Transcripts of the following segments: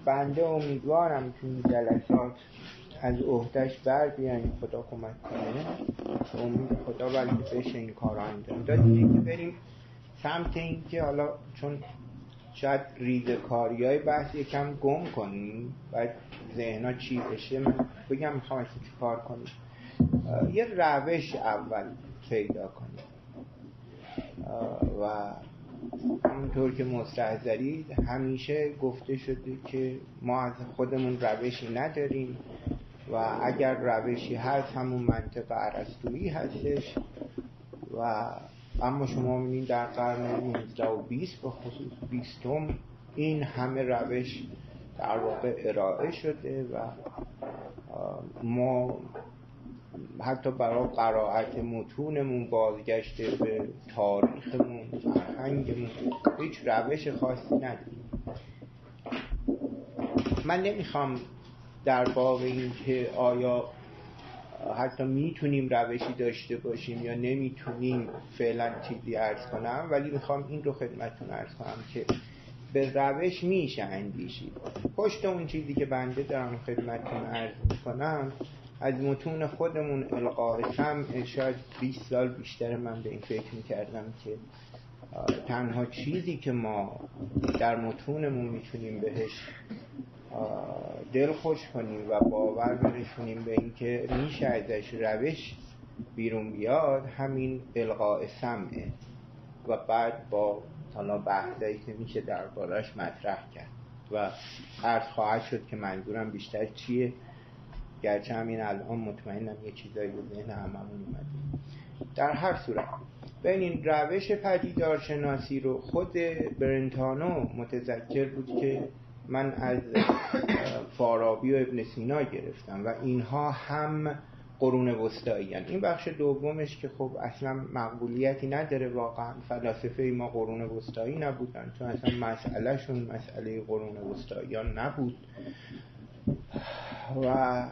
بنده امیدوارم تو این جلسات از عهدهش بر بیایم، خدا کمک کنه، امید خدا ولی بشه این کار رو انجام داد. اینه که بریم سمت این که حالا چون شاید ریزکاریای بحث یکم گم کنیم، باید ذهنا چی بشه، من بگم میخوام اصلا چی کار کنیم. یه روش اول پیدا کنیم و همونطور که مستحضرید همیشه گفته شده که ما از خودمون روشی نداریم و اگر روشی هست همون منطق ارسطویی هستش و اما شما می‌بینید در قرن 19 و 20 به خصوص 20م این همه روش در واقع ارائه شده و ما حتی برای قرائت متونمون بازگشته به تاریخمون، فرهنگمون، هیچ روش خاصی نداریم. من نمیخوام در باب این که آیا حتی میتونیم روشی داشته باشیم یا نمیتونیم فعلا چیزی عرض کنم، ولی میخوام این رو خدمتتون عرض کنم که به روش میشه اندیشید. پشت اون چیزی که بنده دارم خدمتتون عرض میکنم از متون خودمون القاء سمع، شاید 20 سال بیشتر من به این فکر میکردم که تنها چیزی که ما در متونمون میتونیم بهش دل خوش کنیم و باور برسونیم به این که میشه ازش روش بیرون بیاد همین القاء سمعه و بعد با حالا بحثایی که میشه دربارش مطرح کرد و عرض خواهد شد که منظورم بیشتر چیه، گرچه همین الان مطمئنم یه چیزایی به ذهن هممون اومده. در هر صورت ببینین روش پدیدارشناسی رو خود برنتانو متذکر بود که من از فارابی و ابن سینا گرفتم و اینها هم قرون وسطایی هستند. این بخش دومش که خب اصلا مقبولیتی نداره، واقعا فلاسفه ما قرون وسطایی نبودن چون اصلا مسئلهشون مسئله قرون وسطاییان نبود و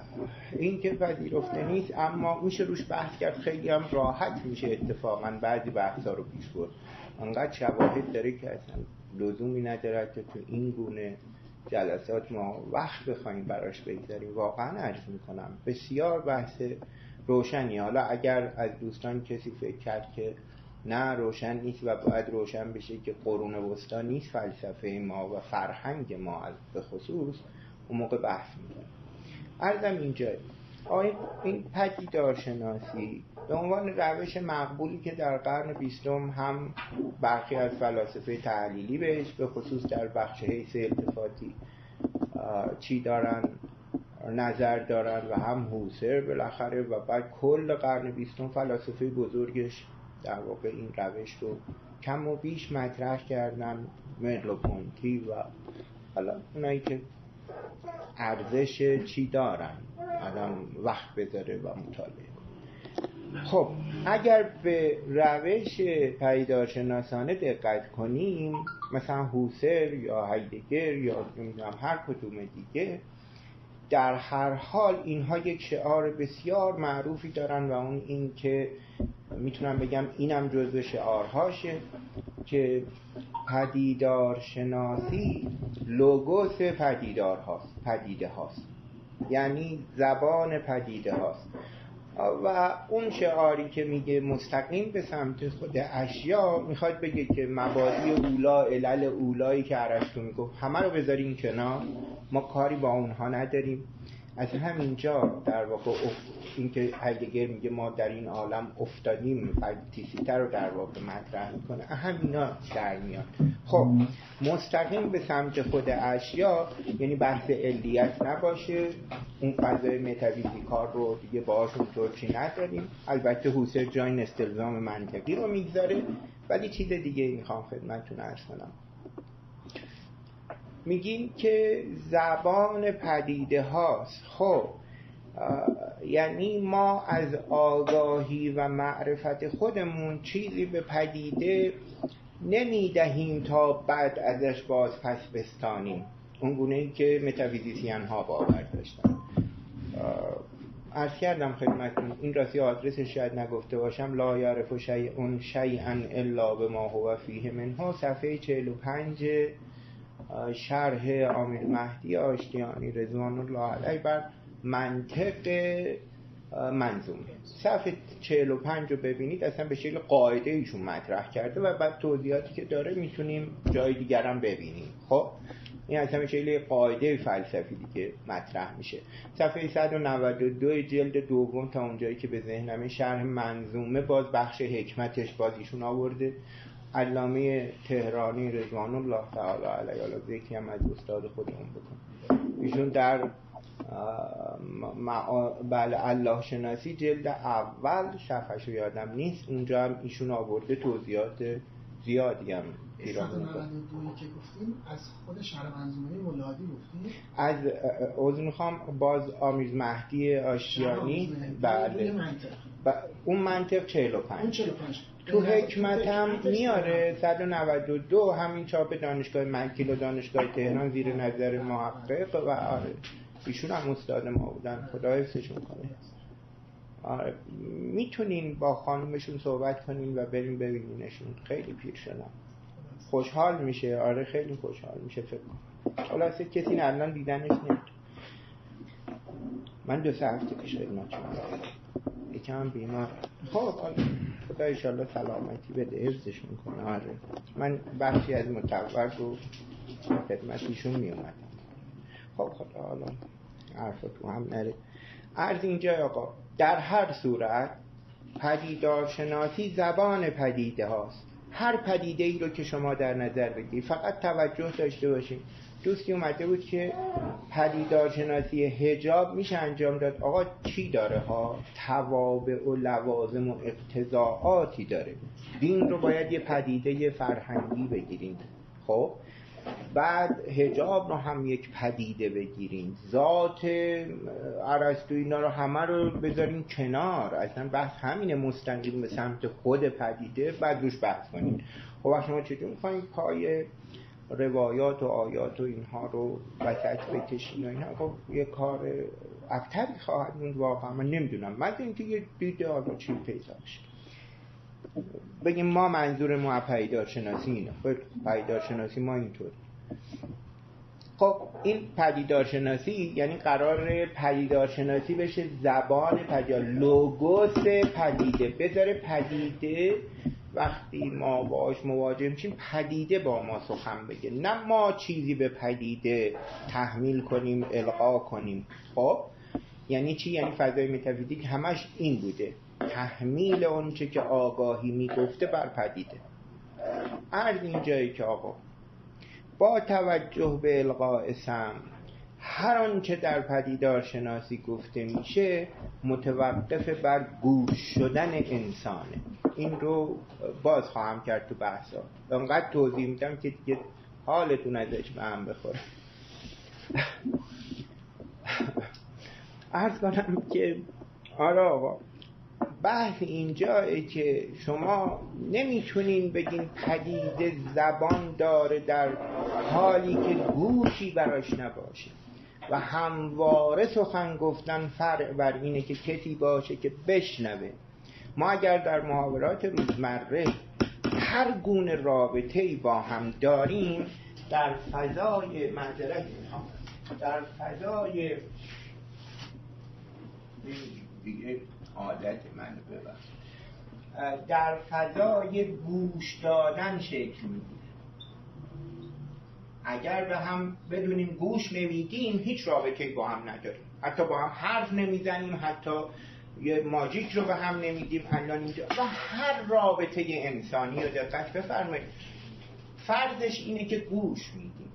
این که پذیرفته نیست، اما میشه روش بحث کرد، خیلی هم راحت میشه اتفاقا بعضی بحثا رو پیش برد. انقدر شواهد داره که اصلا لزومی نداره که تو این گونه جلسات ما وقت بخوایم براش بگذاریم. واقعا عرض میکنم بسیار بحث روشنی. حالا اگر از دوستان کسی فکر کرد که نه روشن نیست و باید روشن بشه که قرون وسطا نیست فلسفه ما و فرهنگ ما به خصوص، اون موقع بحث میکنم. عرضم اینجا این پدیدارشناسی به عنوان روش مقبولی که در قرن 20 هم برخی از فلاسفه تحلیلی بهش به خصوص در بخش حیث التفاتی چی دارن نظر دارن و هم هوسر بالاخره و بعد کل قرن 20 فلاسفه بزرگش در واقع این روش رو کم و بیش مطرح کردن، مرلو پونتی و حالا اونایی که ارزش چی دارن آدم وقت بذاره و مطالعه کنه. خب اگر به روش پدیدارشناسانه دقت کنیم، مثلا هوسر یا هایدگر یا نمیدونم هر کدوم دیگه، در هر حال اینها یک شعار بسیار معروفی دارن و اون این که میتونم بگم اینم جزو شعارهاشه که پدیدارشناسی لوگوس پدیده هاست، یعنی زبان پدیده هاست. و اون شعاری که میگه مستقیم به سمت خود اشیا میخواد بگه که مبادی اولا علل اولایی که ارسطو میگفت همه رو بذاریم کنار، ما کاری با اونها نداریم. از همینجا در واقع این که هایدگر میگه ما در این عالم افتادیم تیسیتر رو در واقع مطرح میکنه، همینا در میاد. خب مستقیم به سمت خود اشیا یعنی بحث علیت نباشه، اون فضای متافیزیکال رو دیگه باهاشون طورچی نداریم. البته هوسر جای استلزام منطقی رو میگذاره، ولی چیز دیگه میخوام خدمتتون عرض کنم. میگیم که زبان پدیده هاست. خب یعنی ما از آگاهی و معرفت خودمون چیزی به پدیده نمیدهیم تا بعد ازش باز پس بستانیم، اون گونه‌ای که متافیزیسین ها باور داشتن. عرض کردم خدمتتون، این راستی آدرسش شاید نگفته باشم، لا یعرف شیئا الا بما هو فیه منه، صفحه 45 شرح امیر مهدی آشتیانی رضوان الله علیه بر منطق منظومه. صفحه 45 رو ببینید، اصلا به شکل قاعده ایشون مطرح کرده و بعد توضیحاتی که داره میتونیم جای دیگر هم ببینیم. خب این اصلا به شکل قاعده فلسفی دیگه مطرح میشه. صفحه 192 جلد دوم تا اونجایی که به ذهنم شرح منظومه، باز بخش حکمتش باز ایشون آورده. علامه تهرانی رضوان الله تعالی علیه، حالا یکی هم از استاد خودمون بکن، ایشون در بله الله شناسی جلد اول صفحه‌شو یادم نیست، اونجا هم ایشون آورده توضیحات زیادی هم ایران میکنه. که گفتیم از خود شرح منظومه مولادی گفتیم، از عذر میخوام، باز آمیز مهدی آشتیانی، بله اون منطق 45 تو حکمت هم میاره 192 همین چاپ دانشگاه مکیل و دانشگاه تهران زیر نظر محقق و آره ایشون هم استاد ما بودن، خدا حفظشون کنه. آره میتونین با خانومشون صحبت کنین و بریم ببینینشون، خیلی پیر شدن، خوشحال میشه. آره خیلی خوشحال میشه. فکر کنم خلاصه کسی الان دیدنش نمیاد. من 2 هفته پیش خدمت شما یکم بیمار. خب خدا انشالله سلامتی بده، حفظشون کنه. آره من بخشی از متول رو خدمتیشون میومدم. خب خدا حالا حرف تو هم نره. عرض اینجا آقا در هر صورت پدیدارشناسی زبان پدیده هاست. هر پدیده ای رو که شما در نظر بگیرید فقط توجه داشته باشید. دوستی اومده بود که پدیدارشناسی حجاب میشه انجام داد. آقا چی داره ها؟ توابع و لوازم و اقتضاعاتی داره. دین رو باید یه پدیده فرهنگی بگیریم. خب بعد حجاب رو هم یک پدیده بگیریم، ذات ارسطو اینا رو همه رو بذاریم کنار، اصلا بحث همینه، مستقیم به سمت خود پدیده بعد روش بحث کنیم. خب شما چطور می‌خواید پای روایات و آیات و اینها رو وسط بکشین و اینا؟ خب یه کار ابتری خواهد موند واقعا. من نمیدونم، من اینکه یه دیده حالا چی پیدا بشه بگیم ما منظور ما پدیدارشناسی اینه. خب پدیدارشناسی ما اینطوری. خب این پدیدارشناسی یعنی قرار پدیدارشناسی بشه زبان پدیده، لوگوس پدیده، بذاره پدیده وقتی ما باش مواجه میشیم پدیده با ما سخن بگه، نه ما چیزی به پدیده تحمیل کنیم القا کنیم. خب یعنی چی؟ یعنی فضای متافیزیک همش این بوده، تحمیل اون چه که آگاهی میگفته بر پدیده. عرض این جایی که آقا با توجه به القاء سمع هر آنچه در پدیدارشناسی گفته میشه متوقف بر گوش شدن انسانه. این رو باز خواهم کرد تو بحثا، انقدر توضیح میدم که دیگه حالتون ازش به هم بخوره. عرض کنم که آره آقا بحث اینجایه که شما نمیتونین بگین پدیده زبان داره در حالی که گوشی براش نباشه و همواره سخن گفتن فرع بر اینه که کسی باشه که بشنوه. ما اگر در محاورات روزمره هر گونه رابطه‌ای با هم داریم در فضای معذرت در فضای دیگه عادت من ببخش در فضای گوش دادن شکل میگیره. اگر به هم بدونیم گوش نمیدیم هیچ رابطه‌ای با هم نداریم، حتی با هم حرف نمیزنیم، حتی یه ماجیک رو به هم نمیدیم الان اینجا. و هر رابطه انسانی رو دقت بفرمایید فرضش اینه که گوش میدیم.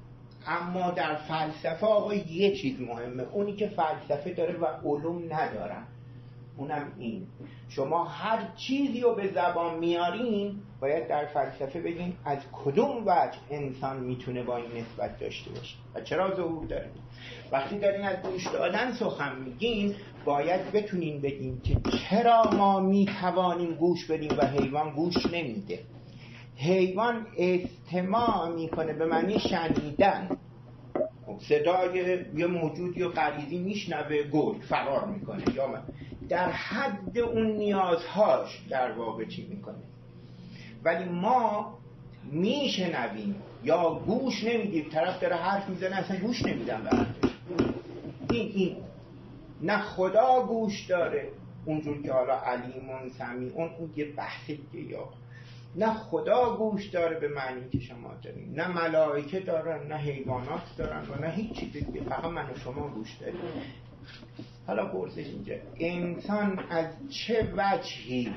اما در فلسفه آقا یه چیز مهمه، اونی که فلسفه داره و علوم ندارن، اونم این: شما هر چیزی رو به زبان میارین باید در فلسفه بگین از کدوم وجه انسان میتونه با این نسبت داشته باشه و چرا ظهور داره. وقتی دارین از گوش دادن سخن میگین باید بتونین بگین که چرا ما میتوانیم گوش بدیم و حیوان گوش نمیده. حیوان استماع میکنه به معنی شنیدن، صدای یه موجودی و غریزی میشنوه، گرگ فرار میکنه یا در حد اون نیازهاش در واقع چی میکنه. ولی ما میشنویم یا گوش نمیدیم، طرف داره حرف میزنه اصلا گوش نمیدم به حرفش. این نه خدا گوش داره اونجور که حالا علیمون سمیعون اون یه بحث دیگه، یا نه خدا گوش داره به معنی که شما داریم، نه ملائکه دارن، نه حیوانات دارن و نه هیچ چیز دیگه، فقط من و شما گوش داریم. حالا پرسش اینجا انسان از چه وجهی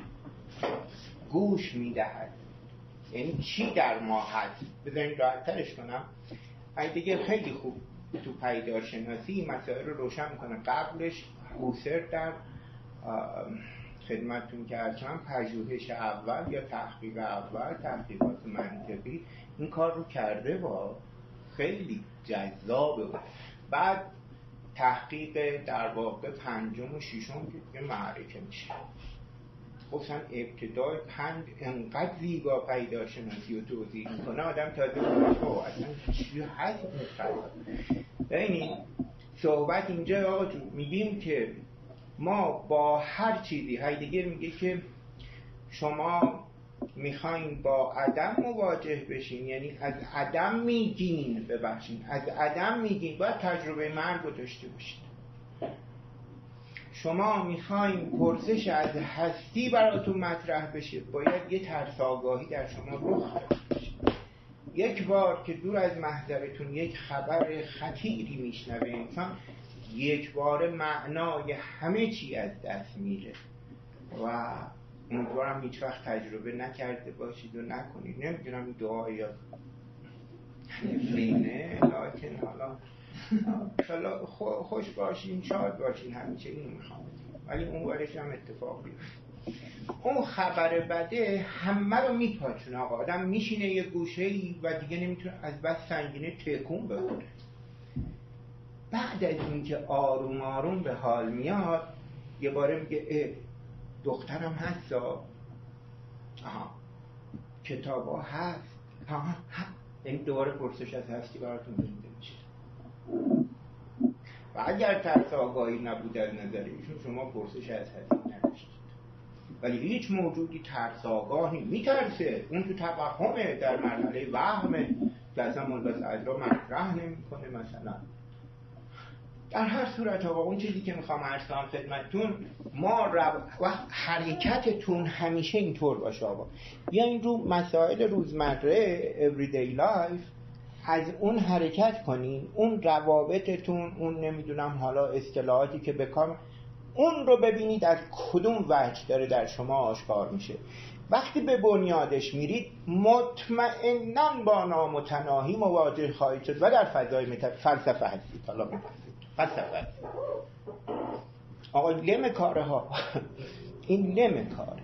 گوش میدهد؟ یعنی چی در ما هست؟ بذارین راحت‌ترش کنم. دیگه خیلی خوب تو پیدارشناسی مسائل رو روشن میکنه. قبلش هوسر در خدمتتون که اصلا پژوهش اول یا تحقیق اول، تحقیقات منطقی، این کار رو کرده و خیلی جذابه. بعد تحقیق در واقع پنجم و ششم که معرکه میشه. خصوصا ابتدای پنج انقدر زیبا پیداشناسی و توضیح میکنه آدم تازه میگه اصلا چی هست این صحبت اینجا. آقا جون میگیم که ما با هر چیزی، هایدگر میگه که شما میخواین با عدم مواجه بشین، یعنی از عدم میگین، ببخشین از عدم میگین، باید تجربه مرگ رو داشته باشین. شما میخواین پرسش از هستی براتون مطرح بشه، باید یه ترس آگاهی در شما رخ داده بشه. یک بار که دور از محضرتون یک خبر خطیری میشنوه انسان، یک بار معنای همه چی از دست میره و امیدوارم هیچ وقت تجربه نکرده باشید و نکنید. نمیدونم این دعا یا نفرینه، لکن حالا خوش باشین، شاد باشین، همیشه اینو میخوام. ولی اون ورش هم اتفاق بیفته. اون خبر بده همه رو میپاچونه. آقا آدم میشینه یه گوشه‌ای و دیگه نمیتونه از بس سنگینه تکون بخوره. بعد از اینکه آروم آروم به حال میاد یه باره میگه دخترم هستا، کتابا هست، این دوباره پرسش از هستی براتون زنده میشه. و اگر ترس آگاهی نبود از نظر ایشون، شما پرسش از هستی نداشتید. ولی هیچ موجودی ترس آگاهی میترسه، اون تو توهمه، در مرحله وهمه که اصلا ملبس اجرا مطرح نمیکنه. مثلا در هر صورت آقا اون چیزی که میخوام عرض کنم خدمتتون، ما وقت حرکتتون همیشه اینطور باشه آقا. بیاین رو مسائل روزمره everyday life از اون حرکت کنین، اون روابطتون، اون نمیدونم حالا اصطلاحاتی که بکام، اون رو ببینید از کدوم وجه داره در شما آشکار میشه. وقتی به بنیادش میرید مطمئناً با نامتناهی مواجه خواهید شد و در فضای فلسفه هستید. حالا فلسفه آقا لم کاره ها این لم کاره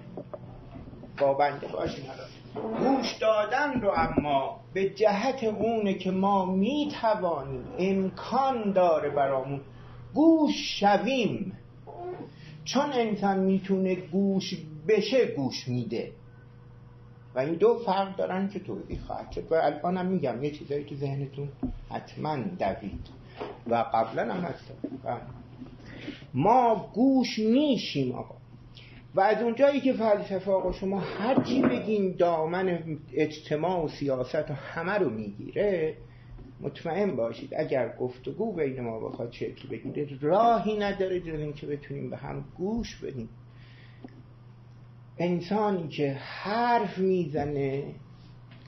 با بنده باشین. گوش دادن رو اما به جهت اونه که ما میتوانیم، امکان داره برامون گوش شویم. چون انسان میتونه گوش بشه گوش میده و این دو فرق دارن که توضیح خواهد شد. و الان هم میگم یه چیزایی تو ذهنتون حتما دوید و قبلا هم هست. ما گوش میشیم آقا. و از اونجایی که فلسفه آقا شما هرچی بگین دامن اجتماع و سیاست و همه رو میگیره، مطمئن باشید اگر گفتگو بین ما بخواد شکل بگیره راهی نداره جز این که بتونیم به هم گوش بدیم. انسانی که حرف میزنه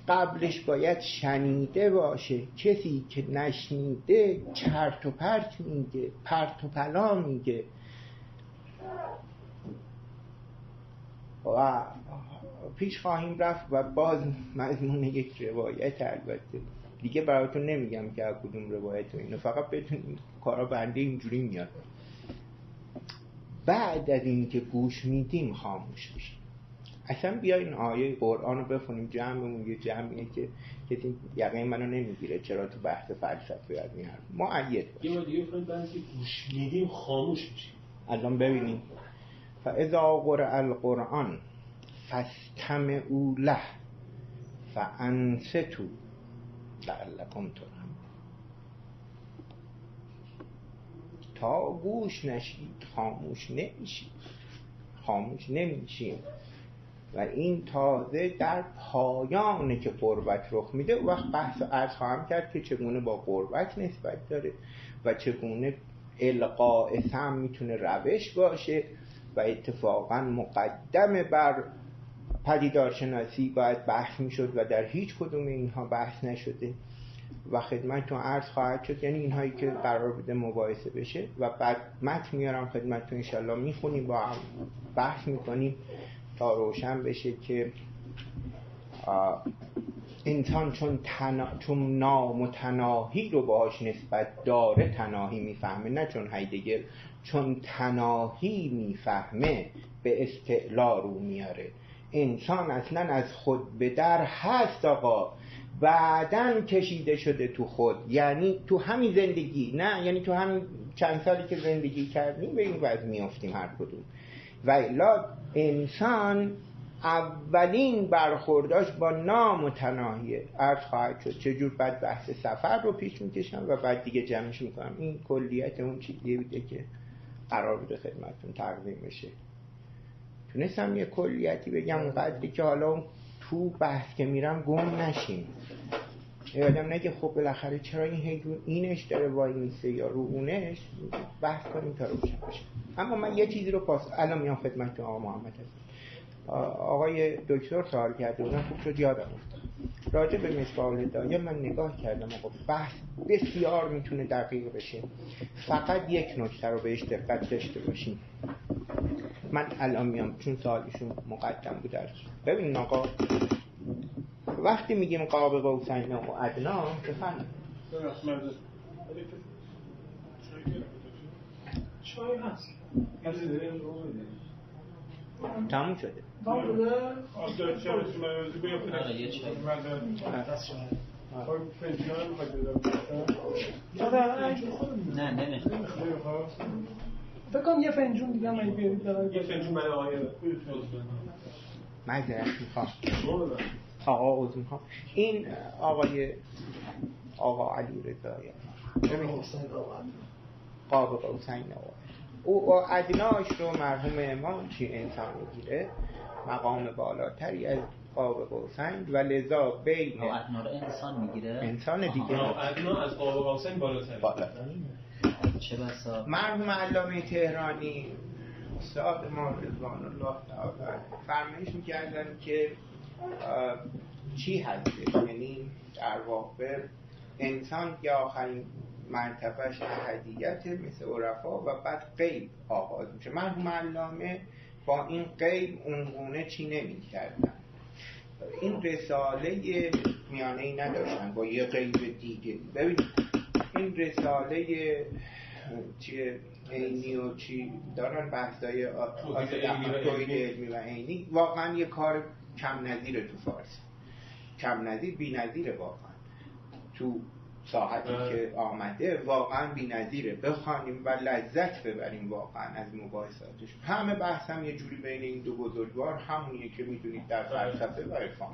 قبلش باید شنیده باشه. کسی که نشنیده چرت و پرت میگه، پرت و پلا میگه. و پیش خواهیم رفت و باز مضمون یک روایت، البته دیگه براتون نمیگم که از کدوم روایت و اینو، فقط بدون کارا بنده اینجوری میاد. بعد از این که گوش میدیم خاموش بشیم. اصلا بیاین آیه قرآن رو بخونیم، جمعمون یه جمعیه که کسی یقین منو نمیگیره چرا تو بحث فلسفه یاد میارم. معید باشیم. یه دیگه فرض بعد که گوش میدیم خاموش میشیم. الان ببینیم فاذا قرئ القرآن فاستمعوا له فانصتوا لعلکم ترحمون. تا گوش نشید خاموش نمیشید. و این تازه در پایانه که قربت رخ میده. و وقت بحث عرض خواهم کرد که چگونه با قربت نسبت داره و چگونه القاء سم میتونه روش باشه و اتفاقا مقدم بر پدیدارشناسی باید بحث میشد و در هیچ کدوم اینها بحث نشده و خدمتتون عرض خواهد شد. یعنی اینهایی که قرار بوده مباحثه بشه و بعد متن میارم خدمتتون، انشالله میخونیم با هم بحث میکنیم تا روشن بشه که انسان چون نامتناهی رو باهاش نسبت داره تناهی میفهمه، نه چون هایدگر چون تناهی میفهمه به استعلا رو میاره. انسان اصلا از خود به در هست آقا، بعدن کشیده شده تو خود، یعنی تو همین زندگی، نه یعنی تو همین چند سالی که زندگی کردیم به این وضع میافتیم هر کدوم. و الا انسان اولین برخورداش با نامتناهیه. عرض خواهد شد چجور بعد بحث سفر رو پیش میکشم و بعد دیگه جمعش میکنم. این کلیت اون چیزیه بوده که قرار بوده خدمتتون تقدیم بشه. تونستم یه کلیتی بگم اونقدری که حالا تو بحث که میرم گم نشیم، یادم نگه خب بالاخره چرا این هیدون اینش داره وای میسه یا رو اونش، بحث کنیم تا روشن بشه. اما من یه چیزی رو الان میام خدمتتون آقا محمد هستم. آقای دکتر سوال کرده بودن، خوب شد یادم افتاد. راجع به مصباح الهدایه من نگاه کردم آقا، بحث بسیار میتونه دقیق بشه، فقط یک نکته رو بهش دقت داشته باشیم. من الان میام چون سوالشون مقدم بود. ببینید آقا، وقتی میگیم قاب قوسین و ادنا بفرمایید. چای هست. تموم شده. نه نمیخوام. بکنم یه فنجون دیگه من بیارید. یه فنجون من آقای معذرت میخوام آقا عزم میخوام. این آقا علی رضایی قاب قوسین او ادناش رو مرحوم امام چی انسان میگیره، مقام بالاتری از قاب قوسین و لذا بین ادنا رو انسان میگیره، انسان دیگه. ادنا از قاب قوسین بالاتری. چه بسا مرحوم علامه تهرانی استاد ما رضوان الله تعالی فرمایش میکردن که چی هستش، یعنی در واقع انسان که آخرین مرتبهش احدیت مثل عرفا و بعد غیب آغاز میشه. مرحوم علامه با این غیب اونگونه چی نمی کردن، این رساله میانه ای نداشتن با یه غیب دیگه. ببین این رساله چیه عینی و چی دارن، بحثای توحید علمی و عینی، واقعا یه کار کم نظیره تو فارسی، کم نظیر بی نظیره واقعا تو ساحتی که آمده، واقعا بی نظیره، بخوانیم و لذت ببریم واقعا از مباحثاتش. همه بحث هم یه جوری بین این دو بزرگوار همونیه که میدونید در فلسفه و عرفان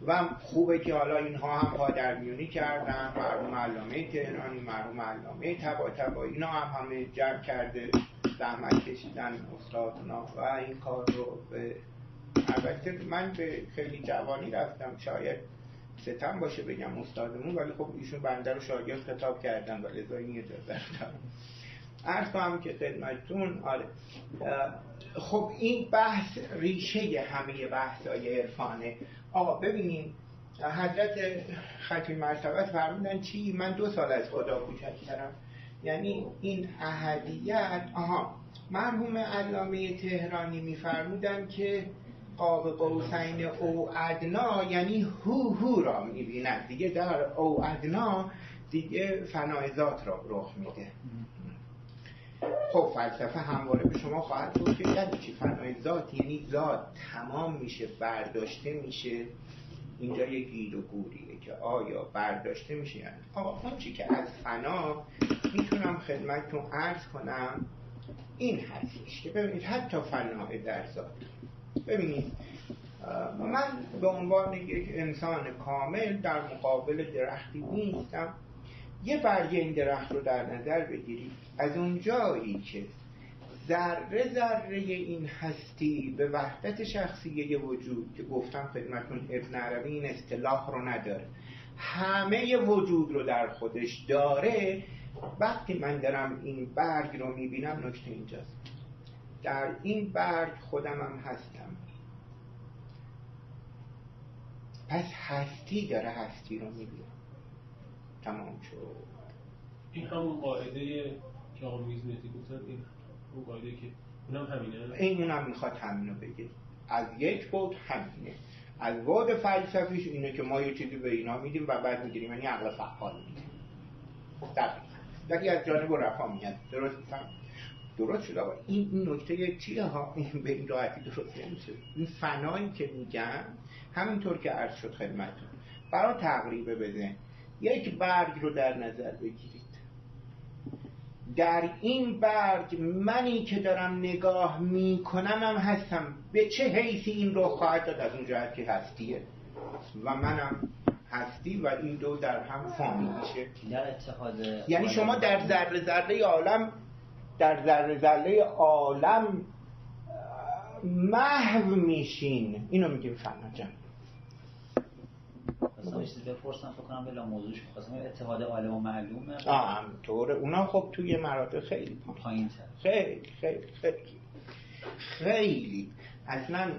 و خوبه که حالا اینها هم پادرمیونی کردن، مرحوم علامه تهرانی، مرحوم علامه طباطبایی، اینا هم همه جمع کرده زحمت کشیدن استادنا و این کار رو به، البته من به خیلی جوانی رفتم، شاید ستم باشه بگم استادمون، ولی خب ایشون بنده رو شاگرد خطاب کردن و لذا این اجازه دارم عرض کنم که خدمتتون. آره خب این بحث ریشه همه بحث‌های عرفانه. آقا ببینیم حضرت ختم مرتبت فرمودن چی؟ من 2 سال از خدا کوچکترم، یعنی این احدیت. مرحوم علامه تهرانی میفرمودن که قاب قوسین او ادنا یعنی هو را میبیند دیگه، در او ادنا دیگه فنای ذات را رخ میده. خب فلسفه همواره به شما خواهد گفت که یعنی چی فنای ذات؟ یعنی ذات تمام میشه، برداشته میشه. اینجا یه گیر و گوریه که آیا برداشته میشه یعنی آقا اون چی که از فنا میتونم خدمتتون عرض کنم این هستش که ببینید حتی فنای در ذات. ببینید من به عنوان یک انسان کامل در مقابل درختی نیستم. یه برگه این درخت رو در نظر بگیرید، از اون جایی که ذره ذره این هستی به وحدت شخصیه وجود که گفتم خدمتون ابن عربی این اصطلاح رو نداره، همه وجود رو در خودش داره. وقتی من دارم این برگ رو میبینم نکته اینجاست، در این برگ خودم هم هستم. پس هستی داره هستی رو میبینم. تمام شد. این همون قاعده که آقا میزنیتی گفتن، این اون قاعده که اونم همینه؟ این اونم میخواد همینو بگه. از یک بود همینه. از بعد فلسفیش اینه که ما یه چیزی به اینا میدیم و بعد میگیریم، یعنی عقل فعال میدیم. ولی از جانب رفا میاد. درست میفهم؟ درست شد. این نکته چیه ها؟ این به این راحتی درست نمیشه. این فنایی که میگن همینطور که عرض شد خدمتتون، برای تقریبه بزن یک برگ رو در نظر بگیرید. در این برگ منی که دارم نگاه میکنم هم هستم. به چه حیثی این رو خواهد داد؟ از اون جهت که هستیه و منم هستی و این دو در هم فامیل میشه. در اتحاد، یعنی شما در ذره ذره عالم، در ذره ذره عالم محو میشین. اینو میگیم فنا جان. مثلا یه چیزی بپرسم فکر کنم بلا موضوعش می‌خواستم اتحاد عالم و معلومه. همطوره. اونا خب توی مراتب خیلی پایین‌تر. خیلی اصلا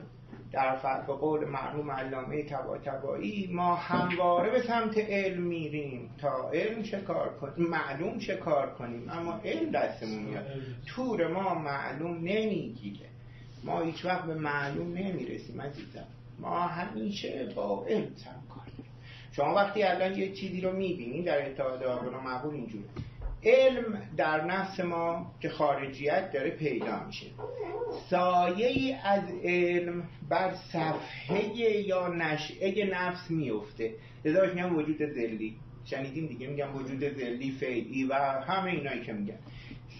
در فرق قول مرحوم علامه طباطبایی ما همواره به سمت علم میریم تا علم شکار کنیم، معلوم شکار کنیم، اما علم دستمون میاد. تور ما معلوم نمیگیره، ما هیچ وقت به معلوم نمیرسیم عزیزم. ما همیشه با علم سر کار داریم. شما وقتی الان یه چیزی رو میبینید در اتحاد عاقل و معقول اینجوره، علم در نفس ما که خارجیت داره پیدا میشه، سایه‌ای از علم بر صفحه یا نشأه نفس میفته. لذا میگم وجود ذلی. شنیدین دیگه، میگم وجود ذلی، فعلی و همه اینایی که میگن.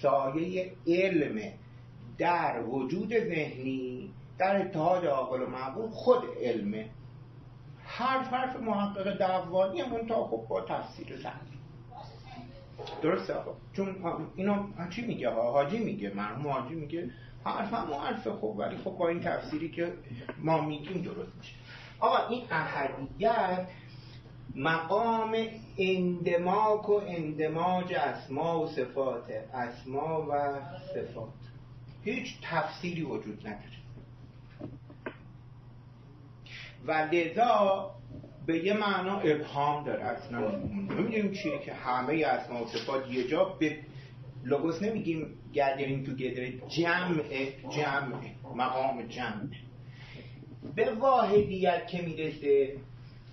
سایه علم در وجود ذهنی در اتحاد عاقل و معقول خود علمه. حرف محقق دعوانی منتها خب با تفسیر سهل. درسته آقا؟ چون اینو چی میگه؟ حاجی میگه، مرحوم حاجی میگه حرف خوب، ولی خب با این تفسیری که ما میگیم درست میشه. آقا این احدیت مقام اندماج و اندماج اسما و صفات، اسما و صفات، هیچ تفسیری وجود نداره و لذا به یه معنا ابهام داره. اصلا نمیدونیم چیه که همه اسما و صفات یه جا به لوگوس نمیگیم gathering together، جمعه، مقام جمعه. به واحدیت که میرسه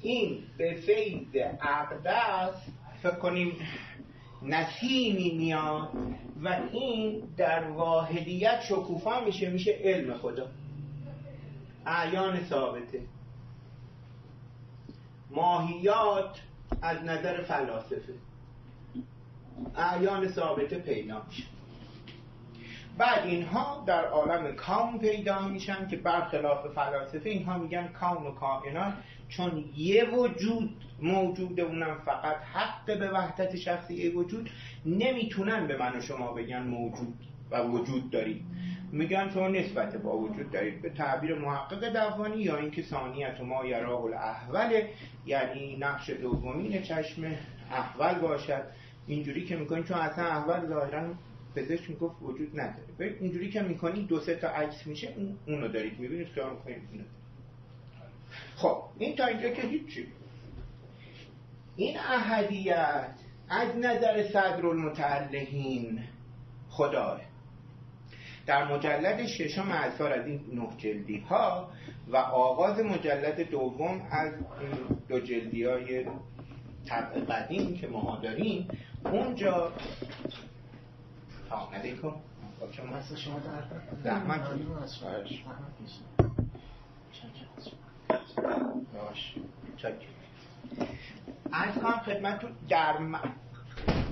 این به فیض اقدس فکر کنیم نسیمی میاد و این در واحدیت شکوفا میشه علم خدا، اعیان ثابته، ماهیات از نظر فلاسفه، اعیان ثابته پیدا میشه. بعد اینها در عالم کون پیدا میشن که برخلاف فلاسفه اینها میگن کون و کائنات چون یه وجود موجوده، اونم فقط حق به وحدت شخصی وجود، نمیتونن به من و شما بگن موجود و وجود دارید، میگن شما نسبت با وجود دارید. به تعبیر محقق دعوانی یا اینکه ثانیت ما یراه الاحول، یعنی نقش دومین چشم احول باشد. اینجوری که میکنید چون اصلا احول ظاهرا پزشک میگفت وجود نداره، اینجوری که میکنید دو سه تا عکس میشه، اونو دارید میبینید که اون کنید اینو. خب این تا اینجا که هیچی. این احدیت از نظر صدرالمتعلقین خداه. در مجلد ششم اثار از این 9 جلدی ها و آغاز مجلد دوم از این 2 جلدی های طبع قدیم که ما داریم، اونجا سلام علیکم شما زحمت از کنم خدمتون در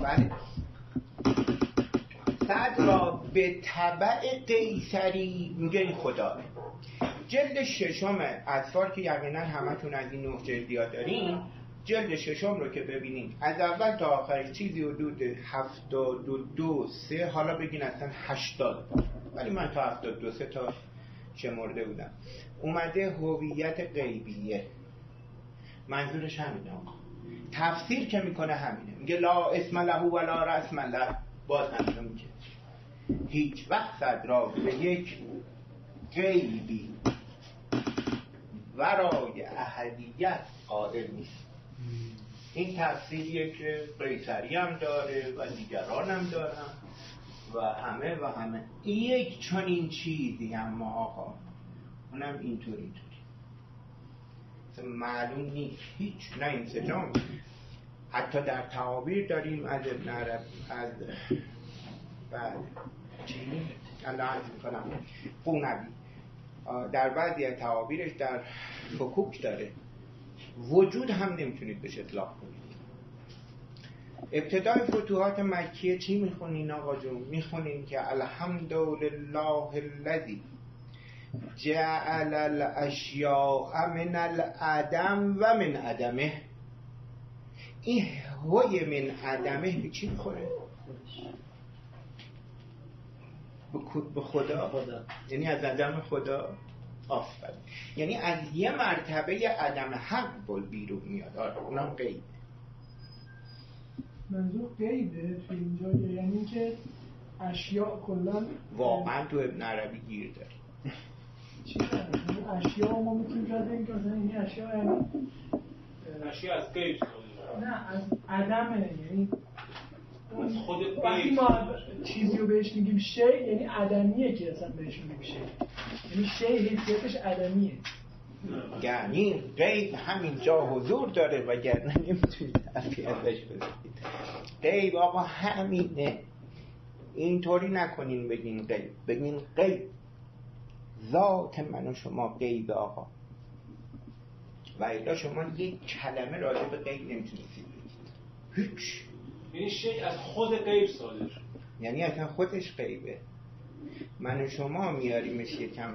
بله صد را به تبع قیصری میگه خدا. جلد ششم اطفال که یقینا همتون از این 9 جلدی ها دارین، جلد ششم رو که ببینین از اول تا آخرش چیزی حدود 72 3 حالا بگین اصلا 80 ولی من تا 72 3 تا شمرده بودم اومده هویت غیبیه. منظورش همینه، تفسیر که میکنه همینه، میگه لا اسم له و لا رسم له. باز همینه میگه هیچ وقت صد را به یک غیبی ورای احدیت قائل نیست. این تفسیریه که قیصری هم داره و دیگران هم دارن و همه یک چنین چیزی هم آقا اونم اینطوری معلوم نیست هیچ، نه انسجام. حتی در تعابیر داریم از ابن عربی از بعد چی؟ الله عز میکنم قونبی در بعضی از تعابیرش در فکوک داره وجود هم نمیتونید بهش اطلاق کنید. ابتدای فتوحات مکیه چی میخونین آقا جون؟ میخونین که الحمدلله الذی جعل الاشیاء من العدم و من عدمه. این هوی من عدمه به چی میخوره؟ به خدا. یعنی از عدم خدا. آفرین. یعنی از یه مرتبه عدم حق بیرون میاد. اونم غیبه. منظور غیبه تو اینجا یعنی که اشیاء کلا واقعا تو ابن عربی گیر داره. اشیاء ما میتونیم جا داریم که مثلا این اشیاء یعنی اشیاء از غیب نه از عدمه، یعنی از خود وقتی ما چیزی رو بهش میگیم شی یعنی عدمیه که اصلا بهش میگیم شی، یعنی شی حیثیتش عدمیه. یعنی غیب همینجا حضور داره و گرنه نمیتونید حرفی ازش بزنید. غیب آقا همینه. اینطوری نکنین بگین غیب، بگین غیب ذات من و شما غیب آقا. و الا شما یک کلمه راجع به غیب نمیتونید بگید. هیچ. یعنی شی از خود غیب صادر شد، یعنی اصلا خودش غیبه. من و شما میاریمش یکم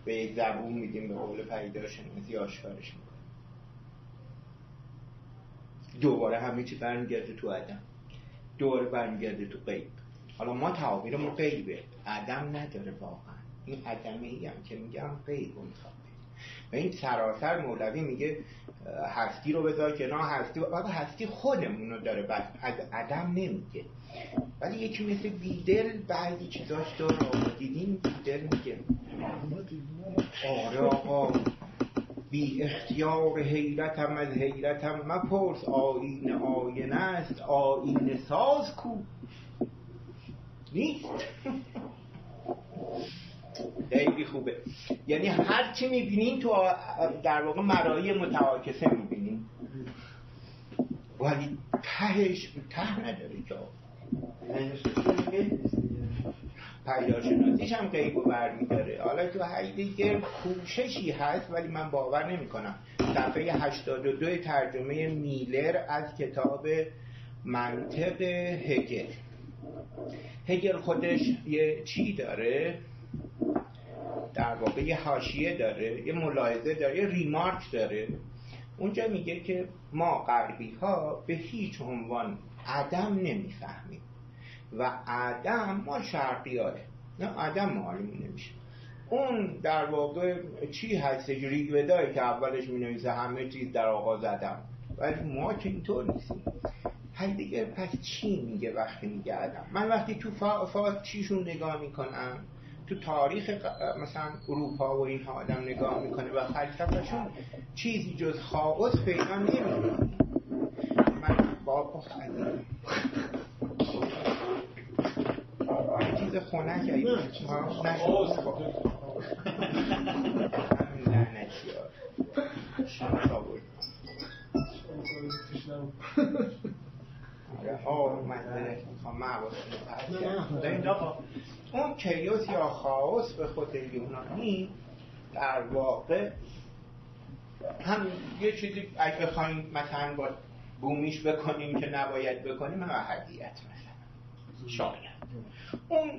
به زبون میدیم، به قول پدیدارشناسی آشکارش میکنیم. دوباره همه چی برمیگرده تو عدم، دوباره برمیگرده تو غیب. حالا ما تعابیرمون غیبه، عدم نداره واقعا. این عدمه‌ای هم که میگم غیب رو میخواد. و این سراسر مولوی میگه هستی رو بذار کنار، هستی بابا هستی خودمون رو داره، بس از عدم نمیگه. ولی یکی مثل بیدل بعضی چیزاش داره، دیدین بیدل میگه آره آقا بی اختیار حیرتم از حیرتم مپرس، آینه آینه است آینه ساز کو نیست. خیلی خوبه. یعنی هر چی میبینین تو در واقع مرایی متعاکسه میبینین، ولی تهش ته نداره جا. پیداشناسیش هم غیب رو برمیداره. حالا تو هایدگر کوششی هست ولی من باور نمی کنم. صفحه 82 ترجمه میلر از کتاب منطق هگل. هگل خودش یه چی داره؟ در واقع یه حاشیه داره، یه ملاحظه داره، یه ریمارک داره. اونجا میگه که ما غربی ها به هیچ عنوان عدم نمیفهمیم و عدم ما شرقی هاره. نه عدم معلوم نمیشه. اون در واقع چی هست؟ ریگ ودایی که اولش می نویسه همه چیز در آغاز عدم، ولی ما که اینطور نیستیم. هایدگر پس چی میگه وقتی میگه عدم؟ من وقتی تو فاز چیشون نگاه میکنم، تو تاریخ مثلا اروپا و اینها آدم نگاه میکنه و فلسفهشون چیزی جز خاص پیدا نمیکنه. من بابا خیلی چیز خونک اگه نشد لعنتی ها شمس آورد من میخوام معوض اون کیوس یا خاص به خود یونانی در واقع هم یه چیزی اگه بخوایم مثلا با بومیش بکنیم که نباید بکنیم هم احدیت مثلا شاید اون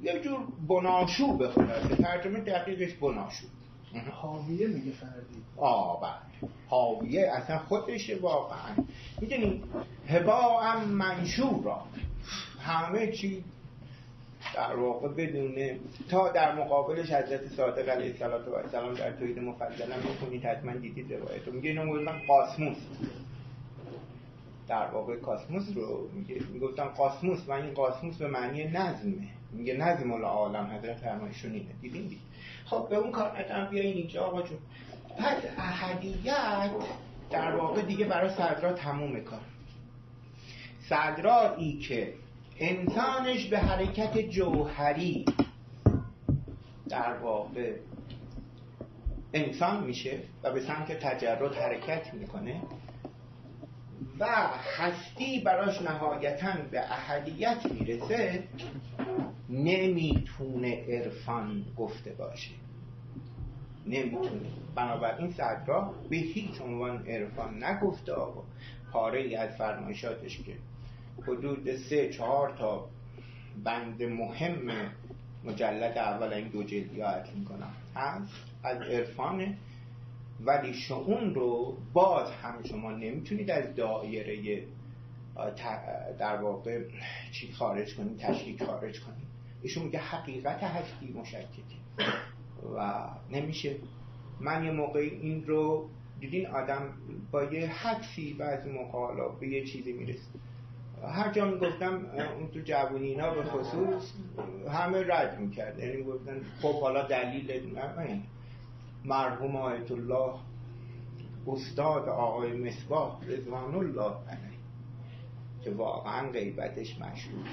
یه جور بناشو به خلاصه ترجمه دقیقش بناشو. حاویه میگه فردی. بله، حاویه اصلا خودشه واقعا. میدونی هباء منشورا، همه چی در واقع بدونه. تا در مقابلش حضرت صادق علیه السلام در توحید مفضله میکنید، حتما دیدید روایتو، میگه اینو میگفتن قاسموس، در واقع کاسموس رو میگفتن قاسموس، و این قاسموس به معنی نظمه، میگه نظم العالم، حضرت فرمایشون اینه. دیدین؟ خب به اون کار ندارم بیاین اینجا آقا جون. پس احدیت در واقع دیگه برای صدرا تموم کار. صدرایی که انسانش به حرکت جوهری در واقع انسان میشه و به سمت تجرد حرکت میکنه و هستی براش نهایتاً به احدیت میرسه، نمیتونه عرفان گفته باشه، نمیتونه. بنابراین صدرا به هیچ عنوان عرفان نگفته. آقا پاره ای از فرمایشاتش که حدود 3-4 تا بند مهم مجلد اول این 2 جلدی ها عطل میکنم هست از عرفانه، ولی شؤون رو باز هم شما نمیتونید از دایره در واقع چی خارج کنید، تشکیک خارج کنید. ایشون میگه حقیقت هستی مشککه و نمیشه. من یه موقع این رو دیدین آدم با یه حدسی بعضی موقع به یه چیزی میرسه. هر جا میگفتم اون تو جوونینا به خصوص همه رد میکرد، یعنی میگفتن خب حالا دلیل مرحوم آیت الله استاد آقای مصباح رضوان الله علیه که واقعا غیبتش مشهور،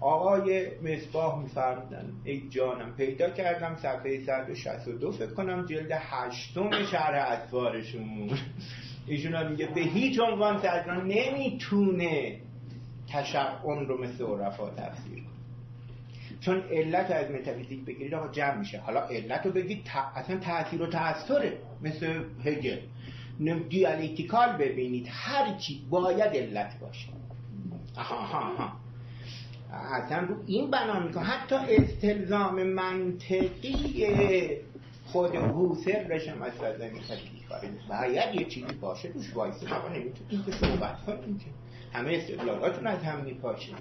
آقای مصباح میفرمودن ای جانم پیدا کردم صفحه 162 فکر کنم جلد 8 شرح اطوارشون. ایشون هم میگه به هیچ عنوان صدرا نمیتونه تشعن رو مثل عرفا تفسیر کنه، چون علت از متافیزیک بگیرید آقا جمع میشه. حالا علت رو بگید اصلا تأثیر و تأثیره، مثل هگل دیالکتیکال ببینید، هر چی باید علت باشه. اصلا رو این بنا میکنه. حتی استلزام منطقی خود هوسرش هم از فضای متافیزیک خارج باید یه چیزی باشه روش وایسه. آقا نمیتونید که صحبت کنید که همه استدلالاتون از هم میپاشه.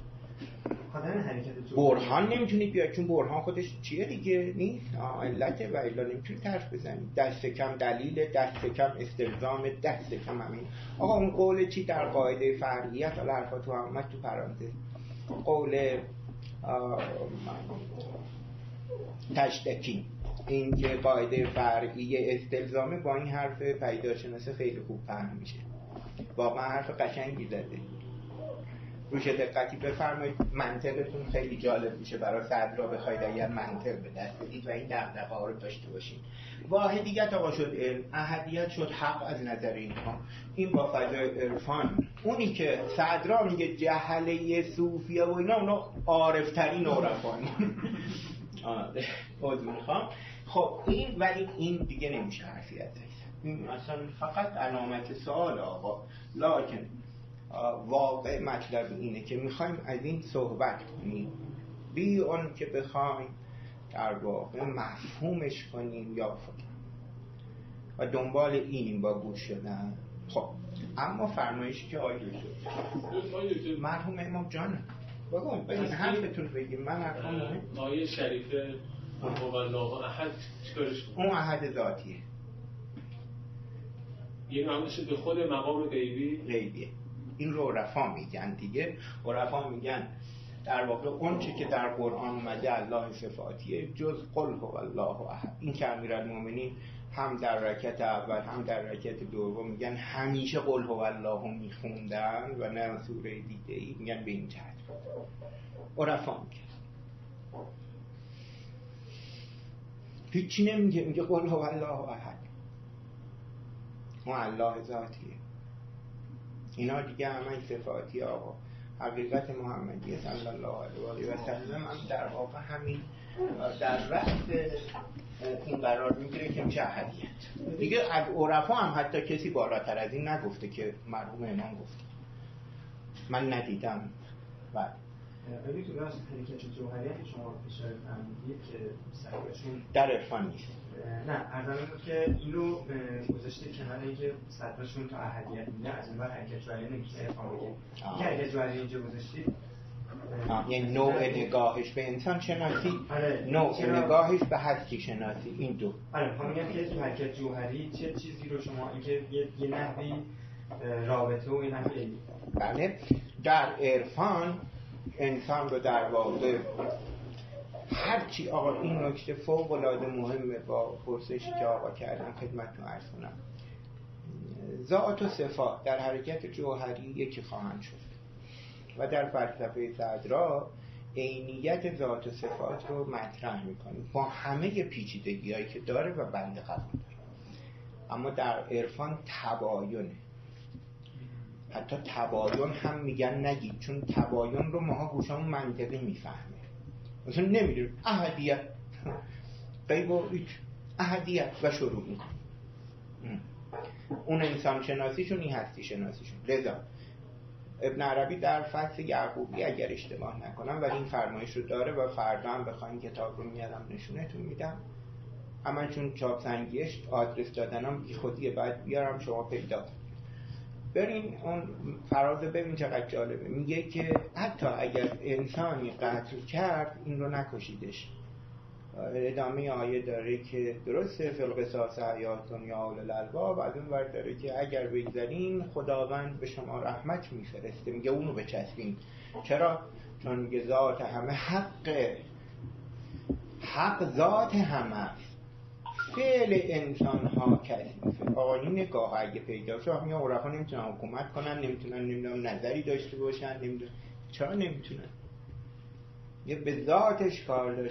برهان نمیتونید بیاید، چون برهان خودش چیه دیگه نیست، علته و الا نمیتونید حرف بزنید. دست کم دلیل، دست کم استلزام، دست کم همین. آقا اون قول چی در قاعده فرعیت، حالا حرفا تو هم تو پرانتز، قول تشتکی، این که قاعده فرعی استلزامه با این حرف پیداشناسه خیلی خوب فهم میشه. واقعا حرف قشنگی زده، روش دقتی بفرمایید. منطقتون خیلی جالب میشه برای صدرا بخواید اگر منطق به دست بدید و این دغدغه ها رو داشته باشید. واحدیت آقا شد علم، احدیت شد حق از نظر اینها. این با فضای عرفان، اونی که صدرا میگه جهله صوفیه و اینا، اونا عارفترین عرفان. میخوام خب این، ولی این دیگه نمیشه حرفی ازش. این اصلا فقط علامت سوال آقا. لکن واقع مطلب اینه که میخوایم از این صحبت کنیم بی اون که بخوایم در واقع مفهومش کنیم یا فکر و دنبال اینیم با گوش شدن. خب اما فرمایشی که آیه شد مرحوم امام جانم بگیم حرفتون بگیم. من حرفم آیه شریفه هو الله احد چیکارش کنم؟ اون احد ذاتیه، یه معنیش به خود مقام غیبیه. این رو عرفا میگن دیگه. عرفا میگن در واقع اون چی که در قرآن اومده الله صفاتیه جز قل هو الله احد. این که امیرالمومنین هم در رکعت اول هم در رکعت دوم میگن همیشه قل هو الله میخوندن و نه سوره دیگه‌ای، میگن به این جهت عرفا میگن. هیچی نمیگه، میگه قل هو الله احد، ما الله ذاتیه. اینا دیگه همه صفاتی آقا. حقیقت محمدی صلی الله علیه و سلم هم در واقع همین در رأس این قرار میگیره که میشه احدیت دیگه. از عرفا هم حتی کسی بالاتر از این نگفته که مرحوم امام گفته، من ندیدم. بله ولی تو راست حرکت جوهری که شما اشاره فرمودید که سرشون در عرفان نیست، نه ارزم بود که اینو گذاشته کنار اینکه صدرشون تا احدیت میده از اون بر حرکت جوهری نمیتونه ارفان بگه که حرکت جوهری اینجا گذاشتید یعنی نوع نگاهش به انسان شناسی، نوع نگاهش به هستی شناسی، این دو. آره میخوام بگم که تو حرکت جوهری چه چیزی رو شما اینکه یه نحوی رابطه و یه نحوی بله در عرفان انسان رو در واقع هرچی آقا این نکته فوق العاده مهمه با پرسشی که آقا کردم خدمتتون عرض کنم. ذات و صفات در حرکت جوهری یکی خواهند شد و در فلسفه صدرا عینیت ذات و صفات رو مطرح میکنیم با همه پیچیدگی‌هایی که داره و بنده قبول داره. اما در عرفان تباینه، حتی تباین هم میگن نگید، چون تباین رو ماها گوشامون منطقی میفهمه، مثلا نمیدونیم احدیت غیب و هیچ احدیت و شروع میکنیم. اون انسان شناسیشون این هستی شناسیشون. لذا ابن عربی در فصل یعقوبی اگر اشتباه نکنم ولی این فرمایش رو داره و فردا هم بخواین کتاب رو میارم نشونتون میدم، اما چون چاپ سنگیش آدرس دادنم بی خودیه باید بیارم شما پیدا کنید. برین اون فراز ببین چقدر جالبه. میگه که حتی اگر انسانی قتل کرد این رو نکشیدش. ادامه آیه داره که درسته فی القصاص حیاتون یا اولي الالباب، از اون ور داره که اگر بگذارین خداوند به شما رحمت میفرسته. میگه اونو بچسبین. چرا؟ چون میگه ذات همه حق ذات همه فعل انسان ها کثیفه. آقایون نگاه اگه پیدا شد میگه عرفا نمیتونن حکومت کنن، نمیتونن نظری داشته باشن، نمیدونن چرا نمیتونن. یه به ذاتش کار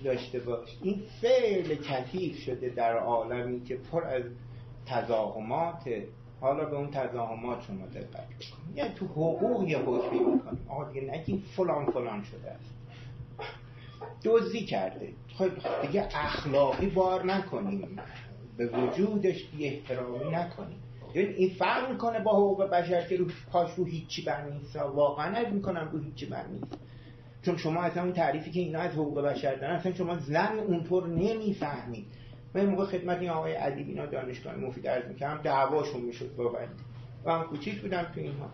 داشته باش. این فعل کثیف شده در عالمی که پر از تزاحماته. حالا به اون تزاحمات شما دقت کنید. یعنی تو حقوق یه حکمی میکنیم آقا دیگه نگیم فلان شده است، دزدی کرده، خب دیگه اخلاقی بار نکنیم، به وجودش بی احترامی نکنیم. این فرق میکنه با حقوق بشر که پاش رو هیچی بر نیست. واقعا از میکنم رو هیچی بر نیست، چون شما اصلا اون تعریفی که اینا از حقوق بشر دارن اصلا شما زن اونطور نمیفهمید. من موقع خدمت این آقای ادیب اینا دانشگاه مفید عرض میکردم دعواشون میشد با بنده و من کوچیک بودم تو اینها.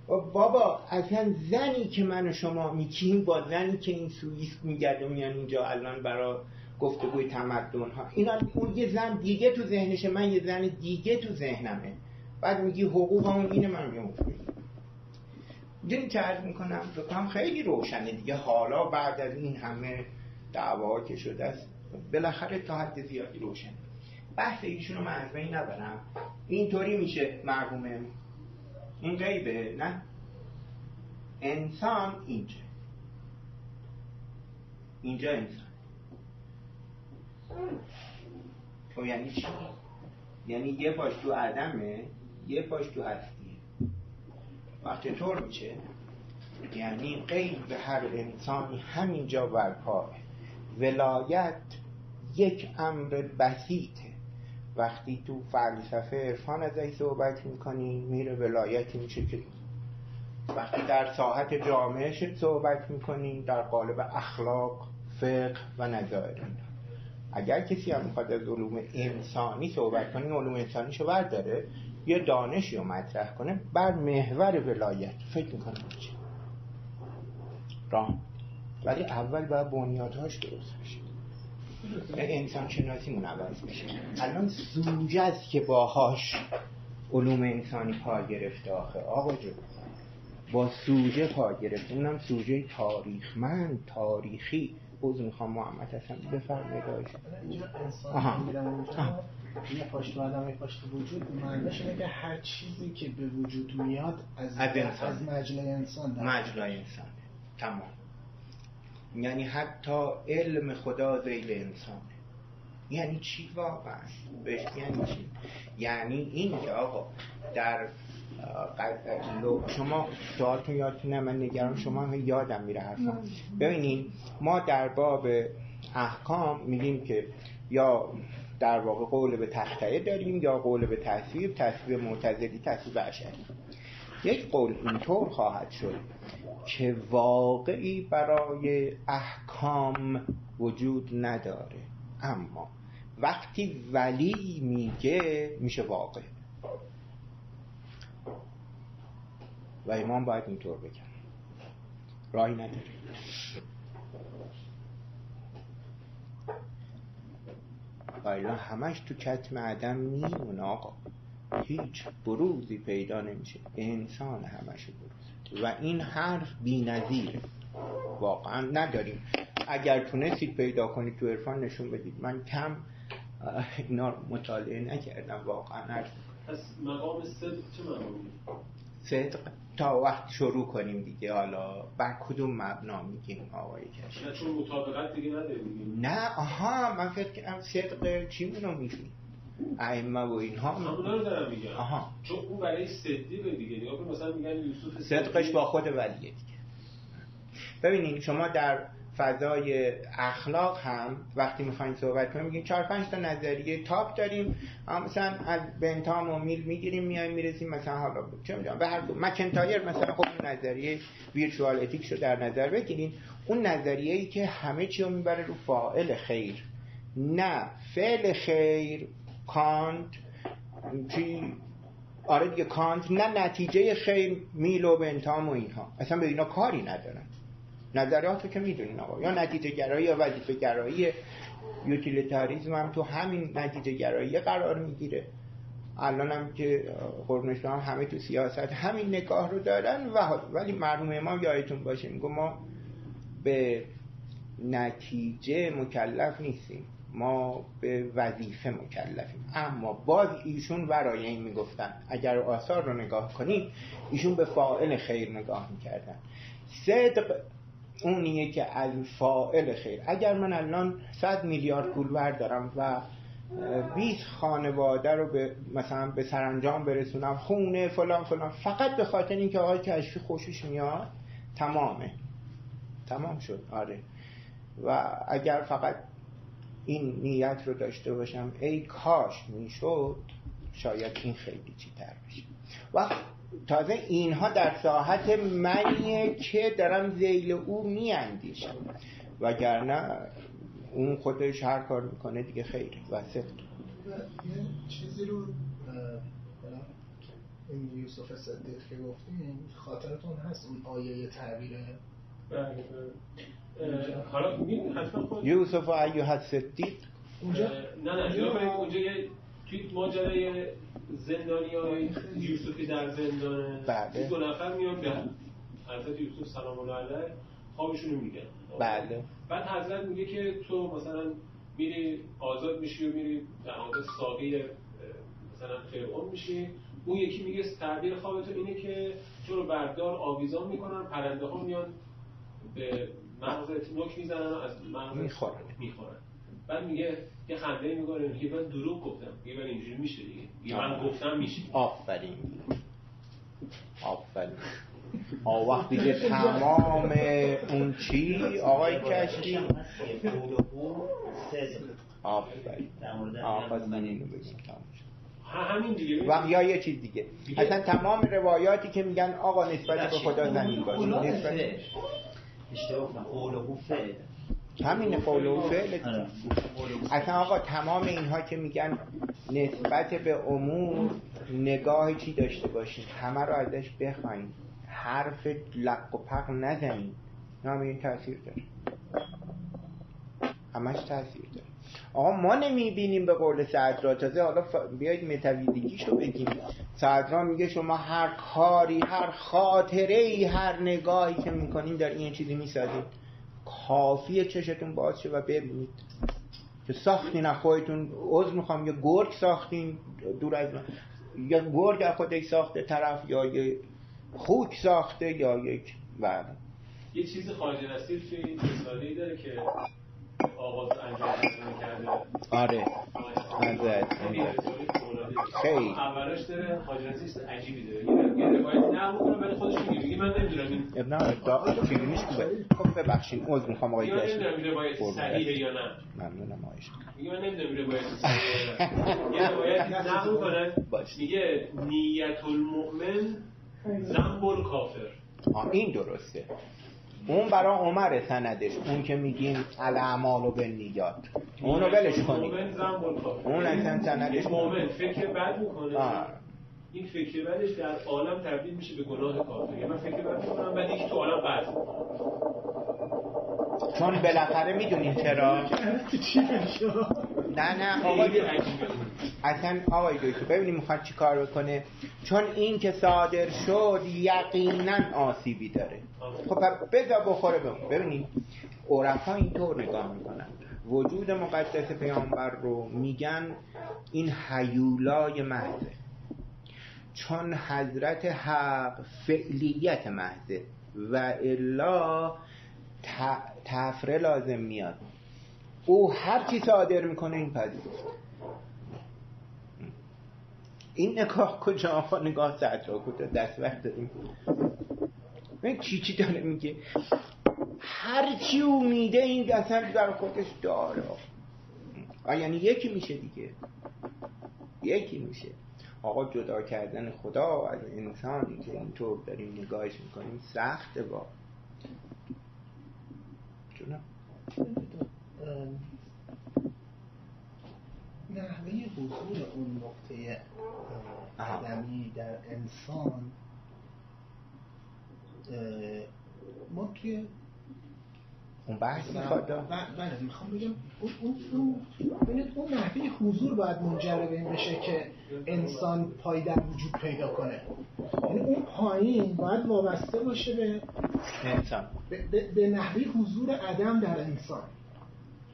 بابا اصلا زنی که من و شما میکیم با زنی که این سوئیس میگرده میان اینجا الان برای گفتگوی تمدن ها، اینا اون یه زن دیگه تو ذهنشه، من یه زن دیگه تو ذهنمه. بعد میگی حقوق اون اینه، من میگم دین که عرض میکنم بکنم خیلی روشنه دیگه. حالا بعد از این همه دعوا که شده است بالاخره تا حد زیادی روشن. بحث ایشونو من از بین نبرم. اینطوری میشه مرحومه این غیبه، نه انسان اینجا انسان. خب یعنی چی؟ یعنی یه پاش تو عدمه یه پاش تو هستیه. وقتی طور میشه یعنی غیب هر انسانی همینجا برپاه. ولایت یک امر بسیطه. وقتی تو فلسفه عرفان ازش صحبت میکنی میره ولایتی میشه که وقتی در ساحت جامعه صحبت میکنی در قالب اخلاق، فقه و نظائر. اگر کسی هم میخواد از علوم انسانی صحبت کنه علوم انسانیشو برداره یه دانشی رو مطرح کنه بر محور ولایت فکر میکنه چی راه، ولی اول باید بنیادهاش درست بشه. انسان شناسیمون عوض بشه. الان سوژه است که باهاش علوم انسانی پا گرفته. آقا جو با سوژه پا گرفته، اونم سوژه تاریخمند تاریخی. بوز میخوام محمد حسن بفرمایید. اینجا انسان میگیرن اونجا یه پاش تو آدم یه پاش تو وجود، معنیش اینه که هر چیزی که به وجود میاد از مجلای انسان مجلای انسان تمام. یعنی حتی علم خدا ذیل انسانه. یعنی چی واقعا؟ بهش یعنی چی؟ یعنی این که آقا در شما سوالتون یادتون نه، من نگران شما یادم میره حرفا. ببینین ما در باب احکام میگیم که یا در واقع قول به تخطئه داریم یا قول به تصویب معتزلی، تصویب اشعری. یک قول اینطور خواهد شد که واقعی برای احکام وجود نداره، اما وقتی ولی میگه میشه واقع و امام باید اینطور بگم، راهی نداره. ولی همش تو کتم عدم میمونه آقا، هیچ بروزی پیدا نمیشه، انسان همش بروز و این حرف بی نظیره، واقعا نداریم. اگر تونستید پیدا کنید تو عرفان نشون بدید. من کم اینا مطالعه نکردم واقعا. پس مقام صدق چه مقامی؟ صدق تا وقت شروع کنیم دیگه، حالا بر کدوم مبنا میگیم آقای کشی؟ نه چون مطابقت دیگه نداره دیگه. نه آها من فکر کنم صدق چی منو میگیم ائمه و اینها همونا رو دارم میگم. آها چون اون برای صدیقه دیگه. نگاه کن مثلا میگن یوسف صدقش با خود ولیه دیگه. ببینید شما در فضای اخلاق هم وقتی میخواین صحبت کنیم میگین 4-5 تا نظریه تاپ داریم، مثلا از بنتام و میل میگیریم میایم میرسیم مثلا حالا چه میدونم به هر دو مکنتایر مثلا خب نظریه ویرچوال اتیکس رو در نظر بگیرین، اون نظریه‌ای که همه چی رو میبره رو فاعل خیر نه فعل خیر. کانت چی آره دیگه کانت نه نتیجه خیر، میل و بنتام و اینها اصلا به اینا کاری ندارن. نظریاتو که میدونین آقا، یا نتیجه گرایی یا وظیفه گرایی. یوتیلیتاریسم هم تو همین نتیجه گرایی قرار میگیره. الان هم که قرون اسلام همه تو سیاست همین نگاه رو دارن ولی مرحوم امام یادتون باشه میگه ما به نتیجه مکلف نیستیم، ما به وظیفه مکلفیم. اما باز ایشون ورای این میگفتن، اگر آثار رو نگاه کنیم ایشون به فاعل خیر نگاه میکردن. صدق اونیه که از فاعل خیر. اگر من الان 100 میلیارد پول بردارم و 20 خانواده رو مثلا به سرانجام برسونم، خونه فلان فلان، فقط به خاطر اینکه آقای کشفی خوشش میاد، تمام شد. آره و اگر فقط این نیت رو داشته باشم ای کاش میشد، شاید این خیلی چیزتر بشه. و تازه اینها در ساحت منیه که دارم ذیل او میاندیشم، وگرنه اون خودش هر کار میکنه دیگه خیره و صدق. یه چیزی رو این یوسف صدیق که گفتیم خاطرتون هست اون آیه تعبیره؟ حالا می‌بینید حتما خود یوسف و ایها صدیق اونجا نه اونجا توی ماجرای زندانیای یوسفی در زندانه، بله. 2 نفر میان به حضرت یوسف سلام الله علیه خوابشون رو میگن. بله. بعد حضرت میگه که تو مثلا میری آزاد میشی و میری در واقع ساقی مثلا فرعون میشی. اون یکی میگه تعبیر خوابتون اینه که تو رو بردار آویزان میکنن، پرنده ها میان به مغزت نوک میزنن و از مغزت میخورن. بعد میگه یه خنده میکنه، میگه من دروغ گفتم، میگه من اینجوری میشه دیگه، من گفتم میشه. آفرین. وقتی که تمام اون چی آقای کشتی آفرین اینو بگیم همین دیگه. و یا یه چیز دیگه اصلا تمام روایاتی که میگن آقا نسبت به خدا زمین باشه، نسبت همین قول و فعل. اصلا آقا تمام اینها که میگن نسبت به امور نگاه چی داشته باشین، همه رو ازش بخواین، حرف لق و پق نزنین، این تأثیر داره، همش تأثیر داره. آقا ما نمیبینیم به قول سعدرا. تازه حالا بیایید متویدگیشو بگیم. سعدرا میگه شما هر کاری، هر خاطره‌ای، هر نگاهی که میکنین در این چیزی میسازین، کافیه چشتون باز شه و ببینید که ساختین از خودتون. عذر میخوام، یه گرگ ساختین دور از من، یا گرگ از خودش ساخته طرف، یا یه خوک ساخته، یا یک یه چیز خارج نصیر توی این رساله‌ای داره که آغاز انجام کرده. آره خیلی اولش داره خارج نصیر عجیبی داره، یه روایت نقل کنه ولی خودش میگه من نمیدونم این ابن ادعا چیزی نیست. خب ببخشید عذر میخوام آقای کشی، من نمیدونم روایت صحیحه یا نه. ممنونم آقایش. میگه من نمیدونم روایت صحیحه یا نه. یه روایت نقل کنه میگه نیت المؤمن ذنب الکافر. این درسته. اون برای عمر سندش، اون که میگیم الاعمال بالنیات، اونو ولش کنیم. اون اصلا سندش مومن فکر بد میکنه، این فکر بدش در عالم تبدیل میشه به گناه کافر. من فکر بد میکنم بعد یکی تو عالم بد میکنه. چون بالاخره میدونین چرا؟ نه آقای اصلا آقای دکتر ببینیم میخواد چی کار بکنه. چون این که صادر شد یقینا آسیبی داره. خب بذار بخوره بمون. ببینید عرفا اینطور نگاه میکنن وجود مقدس پیامبر رو، میگن این هیولای محضه، چون حضرت حق فعلیت محضه و الا تفره لازم میاد. او هر چی صادر میکنه این پذیرفت. این نگاه کجا آقا؟ نگاه صدرا کجا؟ دست وقت داریم. این چی داره میگه؟ هر چی او میده این اصلا در خودش داره. یعنی یکی میشه دیگه، یکی میشه. آقا جدا کردن خدا از انسانی که اینطور داریم نگاهش میکنیم سخته. با جونم نحوه حضور اون نقطه آدمی در انسان، ما توی اون بحث میخواد. بله میخوام بگم اون نحوه حضور باید منجر به این بشه که انسان پای در وجود پیدا کنه. یعنی اون پایین باید وابسته باشه به انسان، به نحوه حضور عدم در انسان.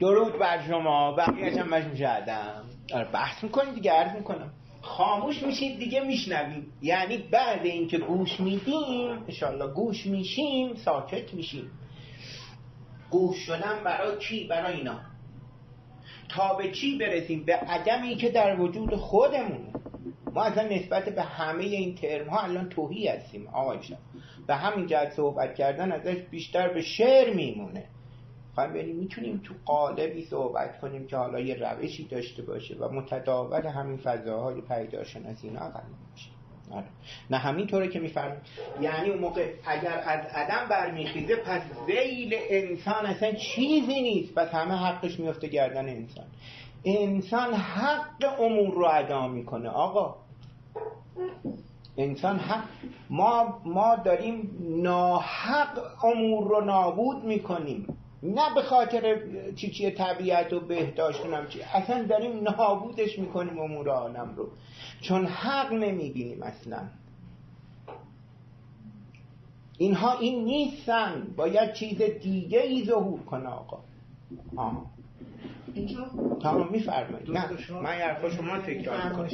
درود بر شما. بقیه‌اش هم باش میشه عدم. بحث میکنید دیگه، عرض میکنم خاموش میشید دیگه میشنویم. یعنی بعد اینکه گوش میدیم انشالله گوش میشیم ساکت میشیم. گوش شدن برای کی؟ برای اینا. تا به چی برسیم؟ به عدمی که در وجود خودمونه. ما اصلا نسبت به همه این ترم ها الان توهی هستیم آقایشان. به همین جهت صحبت کردن ازش بیشتر به شعر میمونه. خواهیم میتونیم تو قالبی صحبت کنیم که حالا یه روشی داشته باشه و متداول همین فضاهای پیداشناسی اینا اقل باشه. نه همینطوره که میفرمایید. یعنی اون موقع اگر از عدم برمیخیزه پس ذیل انسان اصلا چیزی نیست، پس همه حقش میفته گردن انسان. انسان حق امور رو ادا میکنه آقا. انسان حق، ما داریم ناحق امور رو نابود میکنیم، نه به خاطر چی طبیعت و بهداشت نم چی، اصلا داریم نابودش میکنیم امور عالم رو، چون حق نمیبینیم اصلا. اینها این نیستن، باید چیز دیگه ای ظهور کنه آقا. اینجا تمام میفرمایید. نه من حرفا شما تکرار میکنم.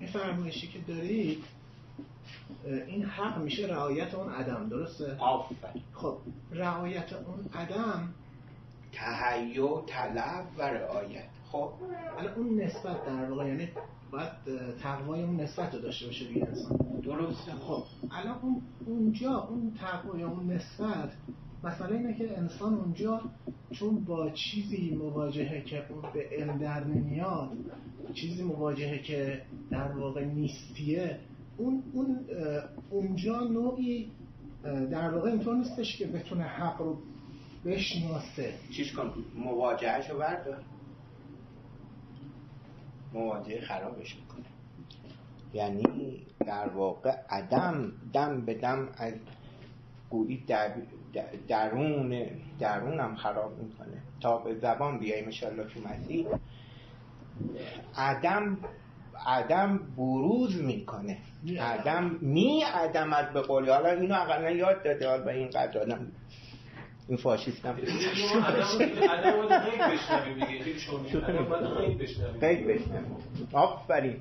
این فرمایشی که دارید این حق میشه رعایت اون عدم، درسته؟ آفرین. خب رعایت اون عدم تهیع، طلب و رعایت. خب الان اون نسبت در واقع یعنی باید تقوای اون نسبت رو داشته باشه دیگه انسان، درسته. خب الان اونجا اون تقوای اون نسبت مسئله اینه که انسان اونجا چون با چیزی مواجهه که به علم در نمیاد، چیزی مواجهه که در واقع نیستیه، اونجا نوعی در واقع اینطور نیستش که بتونه حق رو بشناسه. چیش کن؟ مواجههشو بردار، مواجهه خرابش میکنه. یعنی در واقع عدم دم به دم از گویی درونم خراب میکنه. تا به زبان بیاییم انشالله تو مسیح، عدم بروز میکنه. عدم عدمت به قولی. حالا اینو اقلا یاد داده، حالا به این قدر آدم این فاشیست نمیده. عدم باید غیب بشنویم دیگه. غیب بشنویم. آفرین.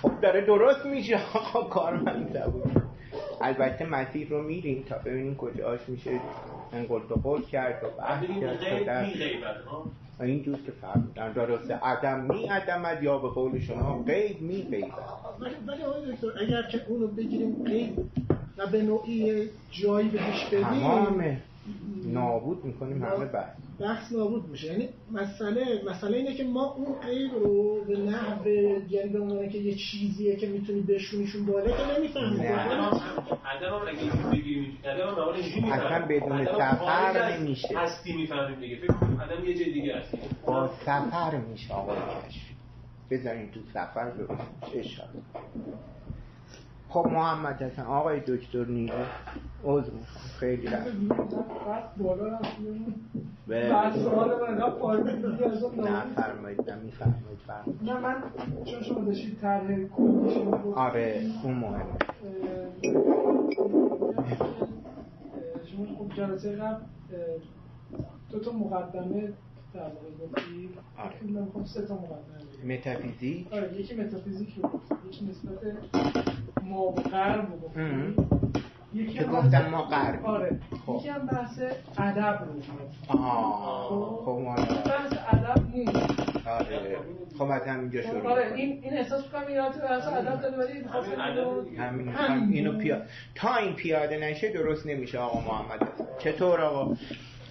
خب داره درست میشه آقا، کار من بود. البته مسیح رو میریم تا ببینیم کجاش میشه انقل تو قول کرد و بحث کرد. این جور که فرمودن درسته، عدم می عدمت یا به قول شما غیب می غیبت. ولی آقای دکتر اگر که اونو بگیریم غیب و به نوعی جایی بهش بدیم، تمام نابود میکنیم همه بحث. بحث نابود میشه. یعنی مسئله اینه که ما اون عیب رو به نحو، یعنی به عنوان که یه چیزیه که میتونی بشونیشون بالا که نمیفهمیم. عدم اگه بگیریم عدم معامله اینجوری اصلا بدون سفر نمیشه. هستی میفهمیم دیگه. فکر کنم عدم یه جای دیگه هست. با سفر میشه آقای کشف. بذارین تو سفر درست میشه. خب محمد حسن آقای دکتر نیرو عذر میخوام خیلی رفت بالا رفت بعد سوال من رفت پایین دیگه ازم نه فرمایید نمیفرمایید نه من چون شما داشتید طرح کلیشون بود آره اون مهمه شما خب جلسه قبل دو تا مقدمه در واقع گفتید من میخوام 3 تا مقدمه متافیزیک آره یکی متافیزیک رو گفتید یکی نسبت ما به غرب رو گفتید یکی که گفتم ما غرب آره یکی هم بحث ادب رو خب ما بحث ادب نیست آره خب از همینجا شروع آره این احساس می‌کنم یادت بحث ادب داره ولی همین اینو تا این پیاده نشه درست نمیشه آقا محمد چطور آقا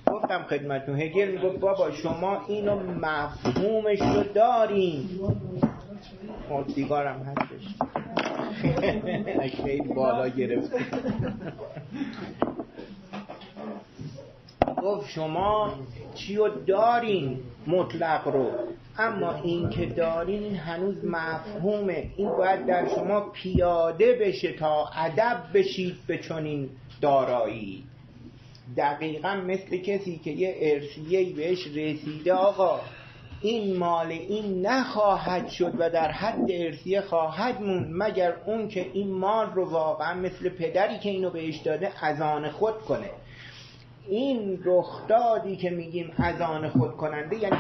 گفتم خدمتتون هگل میگفت بابا شما اینو مفهومش رو دارین دیگارم هستش خیلی بالا گرفت گفت شما چی رو دارین مطلق رو اما این که دارین این هنوز مفهومه این باید در شما پیاده بشه تا ادب بشید به چنین دارایی دقیقا مثل کسی که یه ارثیه‌ای بهش رسیده آقا این مال این نخواهد شد و در حد ارثیه خواهد موند مگر اون که این مال رو واقعا مثل پدری که اینو بهش داده از آن خود کنه. این رخدادی که میگیم از آن خود کننده یعنی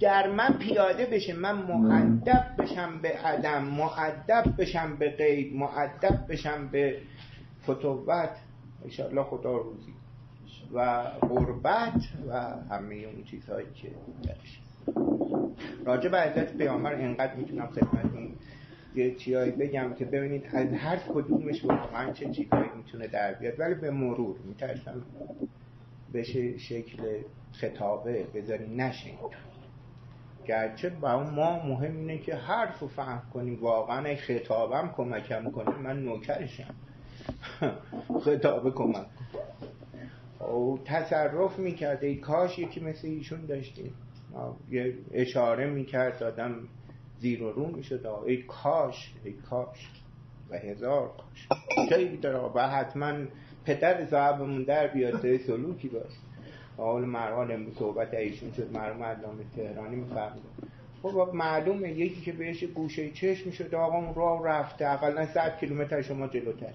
در من پیاده بشه من مؤدب بشم به عدم مؤدب بشم به غیب مؤدب بشم به فتوت انشاءالله خدا روزی و قربت و همه اون چیزهایی که درش راجع به حضرت پیامبر اینقدر میتونم خدمتتون یه چیزایی بگم که ببینید از هر کدومش واقعا چه چیزایی میتونه در بیاد ولی به مرور میترسم بشه شکل خطابه بذاریم نشه گرچه با ما مهم اینه که حرف رو فهم کنیم واقعا خطابم کمکم کنیم من نوکرشم خطابه کمک او تصرف میکرد ای کاش یکی مثل ایشون داشتیم یه اشاره میکرد آدم زیر و رو میشد ای کاش و هزار کاش خیلی داره و حتما پدر صاحبمون در بیاد سلوکی باشه حال مرحال صحبت ایشون شد مرحوم علامه تهرانی میفهمید خب معلومه یکی که بهش گوشه چشم شد آقا اون راه رفته اقلا 100 کیلومتر شما جلوتر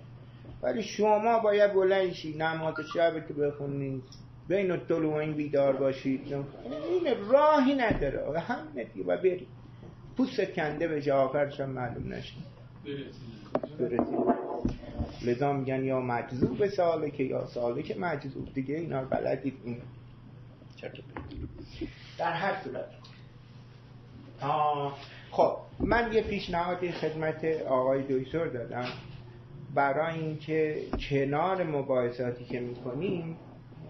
ولی شما باید بلند شی نماز شب که بخونید بین الطلوع این بیدار باشید این راهی نداره و همینه دیگه و برید پوست کنده بشه آخرش هم معلوم نشه برسید لذا میگن یا مجذوب سالک یا سالک مجذوب دیگه اینا بلدید این چطور در هر صورت خب من یه پیشنهادی خدمت آقای دکتر دادم برای اینکه کنار مباحثاتی که میکنیم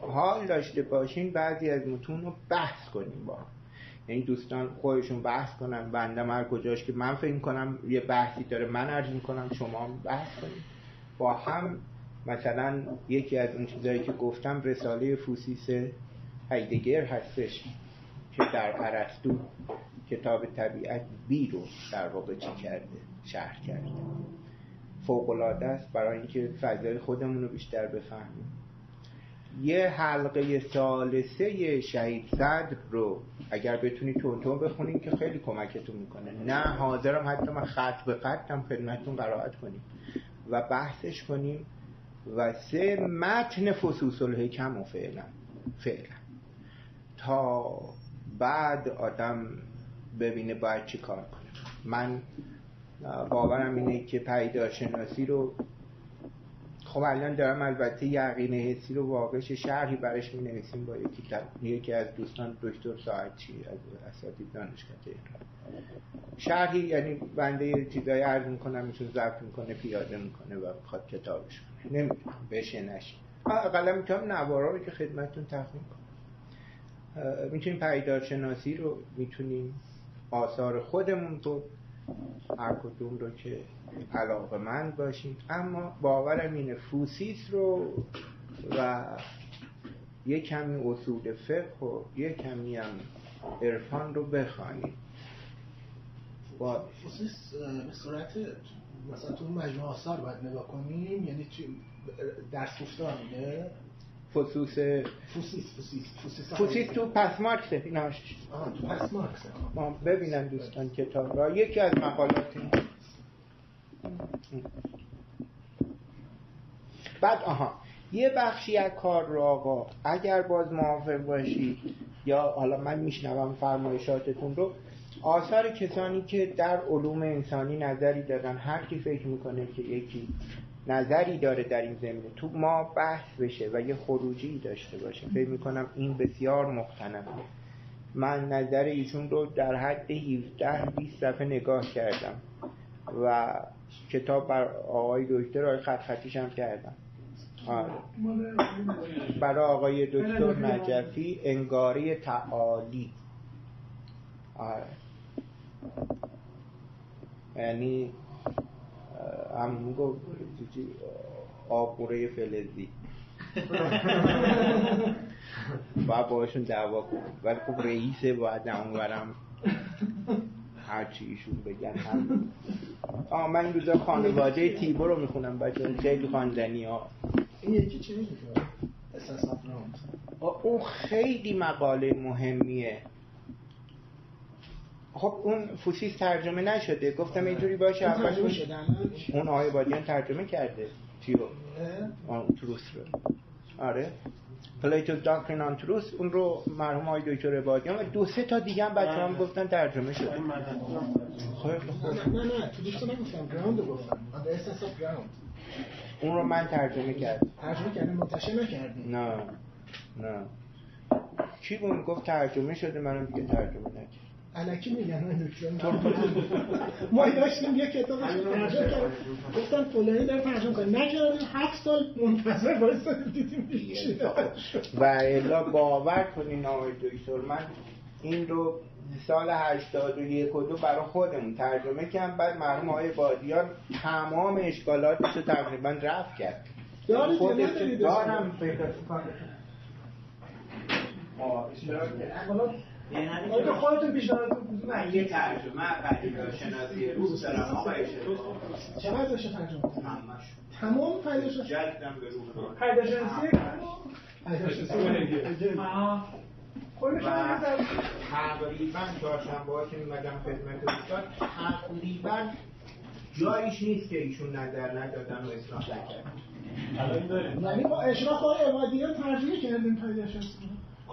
حال داشته باشین بعضی از متون رو بحث کنیم با یعنی دوستان خودشون بحث کنن بندم هر کجاش که من فکر کنم یه بحثی داره من عرض میکنم شما هم بحث کنیم با هم مثلا یکی از اون چیزایی که گفتم رساله فوسیس هایدگر هستش که در ارسطو کتاب طبیعت بی رو در واقع چی کرده شرح کرده فوق‌العاده است برای اینکه فضای خودمون رو بیشتر بفهمیم یه حلقه ثالثه شهید صدر رو اگر بتونید تون بخونید که خیلی کمکتون میکنه نه حاضرم حتی من خط به خط هم خدمتتون قرائت کنیم و بحثش کنیم و 3 متن فصوص الحکم و فعلا تا بعد آدم ببینه باید چی کار کنه. من باورم اینه که پیداشناسی رو خب الان دارم البته یقین حسی رو واقعش شرحی برش می نویسیم با یکی از دوستان دکتر ساعتچی از اساتید دانشگاه تهران شرحی یعنی بنده یه چیزایی عرض میکنم میشون ضبط میکنه پیاده میکنه و بخواد کتابش کنه نمیدونم بشه نشه اقلا میتونم نوارا رو که خدمتتون تقدیم کنم میتونیم پدیدارشناسی رو، میتونیم آثار خودمون رو، هر کدوم رو که علاقه‌مند باشیم، اما باورم اینه فوسیس رو و یک کمی اصول فقه و یک کمی هم عرفان رو بخوانیم. فوسیس به صورت مثلا تو مجموعه آثار باید نگاه کنیم، یعنی درس گفتار میده. فوسیس تو پس مارکسه. ایناش تو پس مارکسه. ما ببینن دوستان کتاب را، یکی از مقالات بعد یه بخشی از کار رو آقا اگر باز موافق باشید یا حالا من میشنوم فرمایشاتتون رو، آثار کسانی که در علوم انسانی نظری دارن، هر کی فکر میکنه که یکی نظری داره در این زمینه تو ما بحث بشه و یه خروجی داشته باشه، فکر میکنم این بسیار مقتنمه. من نظر ایشون رو در حد 17-20 صفحه نگاه کردم و کتاب بر آقای دکتر آقای خطیش هم کردم. برای آقای دکتر نجفی انگاری تعالی. یعنی هم میگو آقوره فلزی باید باشون دعوا کنیم، ولی خب رئیسه باید اونورم هرچی ایشون بگن هم. من این روزا خانواده تیبو رو میخونم بچه، خیلی خواندنی ها. این یکی چی میشه؟ اساس اون خیلی مقاله مهمیه. خب اون فوسیس ترجمه نشده، گفتم اینجوری باشه اول ترجمه شده. اون آقای بادیان ترجمه کرده چیو تروس رو. آره پلیتوس داکترین آن تروس، اون رو مرحوم آقای دکتر بادیان و 2-3 تا دیگه هم بچه‌ها هم گفتن ترجمه شده. نه تو دوستان نگفتم، گراوند گفتم. اساس اف گراوند. اون رو من ترجمه کردم. ترجمه کردم، منتشر نکردی؟ نه کی بود گفت ترجمه شده، منم دیگه ترجمه نکردم. الکی میگن دکتر. ما داشتیم یه کتاب ترجمه کردیم، گفتن فلانی داره ترجمه کنه، نکردیم 7 سال منتظر وایسادیم دیدیم و الا باور کنین آقای دکتر، من این رو سال 81 و 2 برای خودمون ترجمه کردم، بعد مرحوم آقای بادیان تمام اشکالاتش رو تقریبا رفع کرد. خودش دارم پیدا کنم. یعنی خودتون پیشنهاد من یه ترجمه پدیدارشناسی روح دارم آقای شد. چقدر داشته ترجمه کنم؟ تمام پدیدارشناسی جدم به روح پدیدارشناسی و تقریبا چهارشنبه‌ها که میمدم خدمت دوستان تقریبا جایش نیست که ایشون نظر ندادن و اصلاح نکردن. یعنی با اشراف آقای عبادیان ترجمه کردیم پدیدارشناسی.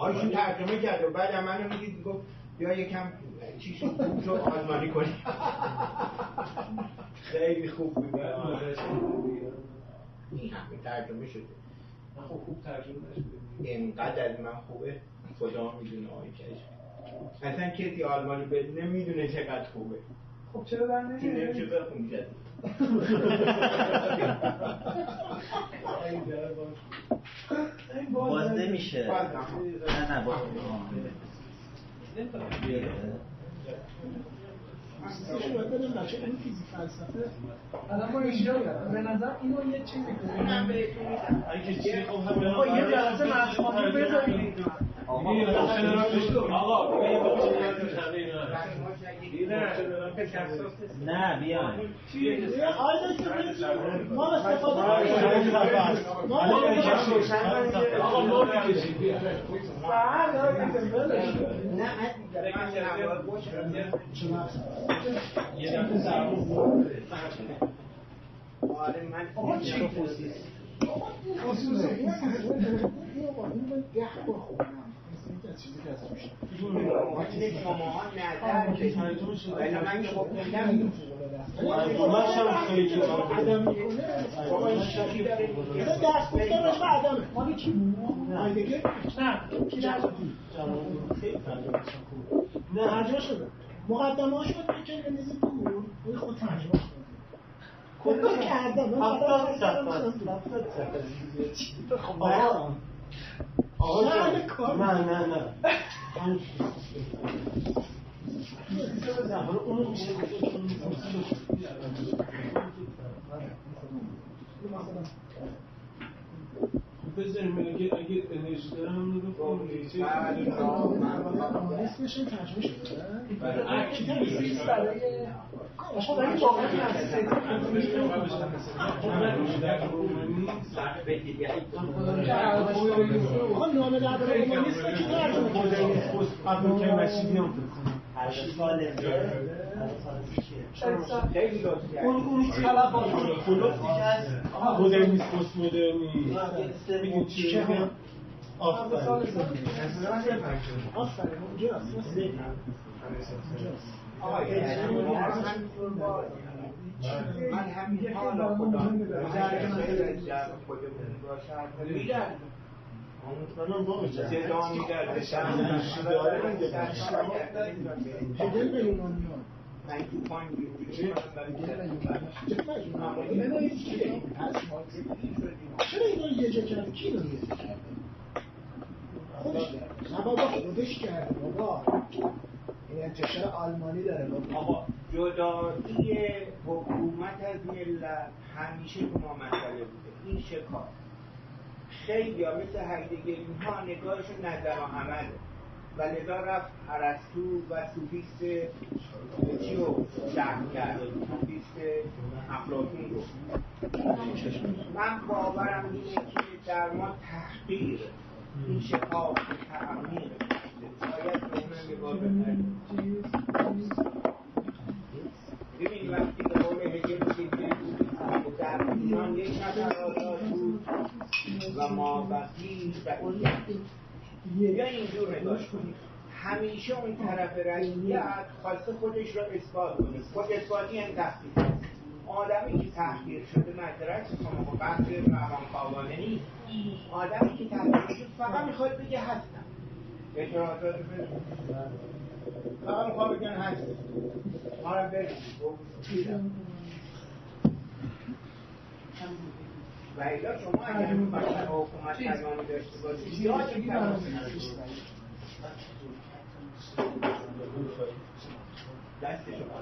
ایشون ترجمه کرد و بعد منو میدید گفت بیا یکم چیشو رو آلمانی کنی. خیلی خوب بود. این همه ترجمه شده. خوب ترجمه نشده. اینقدر از من خوبه خدا میدونه آقای کشف. اصلا کسی آلمانی بدونه میدونه چقدر خوبه. خب چرا در نمیدونه؟ چه بخون جد. باز نمیشه. نه باز الان ما اینجا به نظر اینو یه چیزی کنیم. من بهتون میگم اگه چیزی خوب یه جلسه مجموعی بذاریم. آقا نه بیان ما استفاده چیزی که از توش شماها نظر ولی من که خب نمیدونم ماشم خیلی که آدم میکنه بابا این شکی داره دست بکنه به آدم مالی کی بود؟ دیگه نه کی درست نه هرجا شده مقدمه ها شد که نمیزی بود خود ترجمه شد کلا کردم آقا نه بذاریم اگه انرژی دارم هم رو بکنم اسمش ترجمه شده برای اکتیویست برای برای واقعا هسته آقا نامه درباره اومانیسم که ترجمه خیلی لطف کرد. اون طلب با کلوب دیگه از مدرنیسم پست مدرنی میگیم چیه آفرین اونجاست من همین حالا خودم صدا می‌دارد من تو چرا اینو یه جا کرده؟ کی رو یه جا کرده؟ خودش نه بابا خودش کرده بابا این انتشار آلمانی داره بابا. آقا جدایی حکومت از ملت همیشه تو ما مسئله بوده. این شکار خیلی ها مثل هایدگر اینها نگاهشون نظر و عمله و لذا رفت ارسطو و سوفیست چی رو شرح کرد، سوفیست افلاطون رو. من باورم اینه که در ما تحقیر این شکاف تعمیر باید به اون نگاه بکنیم. ببینید وقتی به قول هگل در ایران یک نفر آزاد بود و ما بقی یا اینجور نگاش کنیم همیشه اون طرف رعیت خواسته خودش را اثبات کنه. خود اثباتی هم تحقیر است. آدمی که تحقیر شده مدرک شما بحث روانکاوانه نیست. آدمی که تحقیر شده فقط میخواد بگه هستم. اعتراضات فقط میخواد بگن هستم. ما را برسیم و ایلا شما اگر مثلا حکومت تمامی داشته باشید یادی تمامی دست شما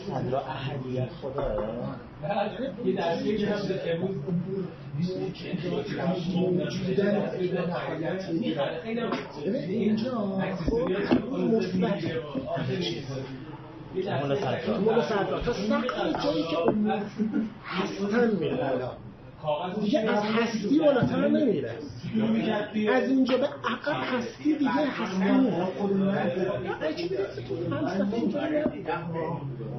صدرا احدیت خدا یه درسی که هم امروز اینجا مولا صدرا تا سقف جایی که هستن میره دیگه از هستی بالاتر نمیره. از اینجا به عقب هستی دیگه هستی نیست.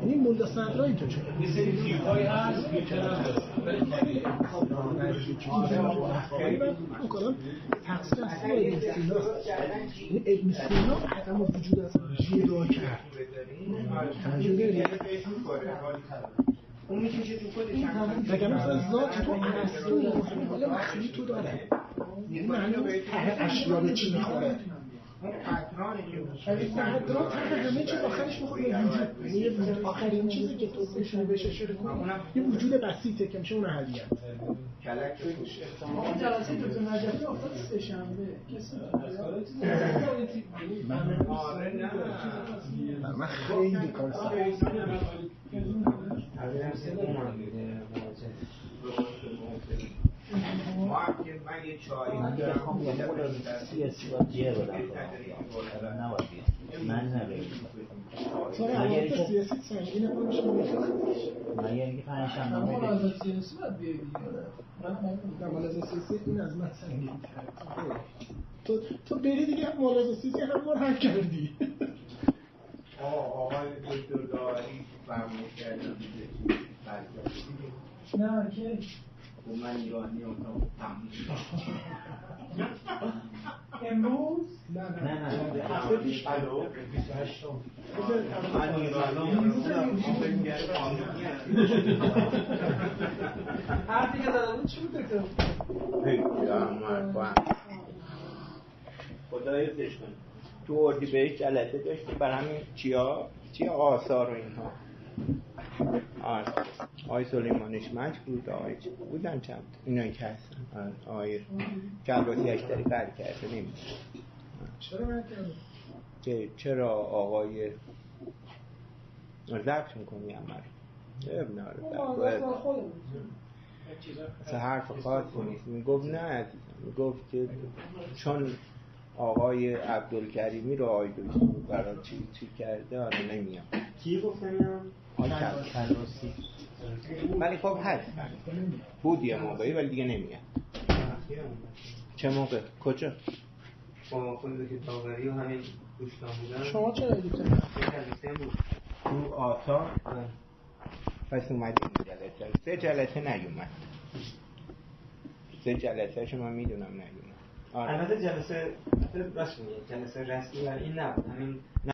یعنی مولا صدرا اینطور شده. یه سری تیپ‌هایی هست که میکنم تقصیر اصلی ابن سیناست. یعنی ابن سینا عدم وجود از جدا کرد. اون میشه تو خودش اگر مثلا ذات تو هستی حالا مخلی تو داره یعنی معنی ته اشیا به چی میخوره قدران ته همه چیز آخرش میخوره وجود. یعنی آخرین چیزی که تو بشونه بهش اشاره کنی یه وجود بسیطه که میشه اون احدیت. اون جلسه دکتر نجفی افتاد سه‌شنبه کسی من خیلی کار سختم. من یه چایی سیاسی با جیه بدم نباید من نبید روابط سیاسی سنگینه کنش من یعنی که پنجشنبه مبارزات سیاسی باید بیایی دیگه مبارزات سیاسی این از من سنگین تره. تو بری دیگه مبارزات سیاسی هم بار حل کردی. آقای دکتر داری فرمایش کردن نه که و من ایرانی اونها امروز نه هفته پیش من ایرانی حرفی که زده بود چی بود دکتر؟ خدای حفظش کنه. تو اردیبهشت جلسه داشتیم بر همین چیا آثار و اینها آقای سلیمانش مج بود، آقای بودن چند اینایی که هستن، آقای کلباسی اشتری قرار کرده نمیدونم چرا من کردم؟ که چرا آقای ضبط میکنی همه ابن اصلا حرف خاصی نیست. میگفت نه عزیزم، میگفت که چون آقای عبدالکریمی رو آقای دکتر برای چی کرده آره نمیام. کی گفتم؟ آقای کلباسی. ولی خب هست بود یه موقعی ولی دیگه نمیاد. چه موقع؟ کجا؟ با خود که داوری و همین دوستان بودن. شما چرا دیدید؟ تو آتا پس اومدیم جلسه 3 جلسه نیومد. 3 جلسه شما میدونم نیومد. البته جلسه راست میگه، جلسه رسمی ولی این نبود. همین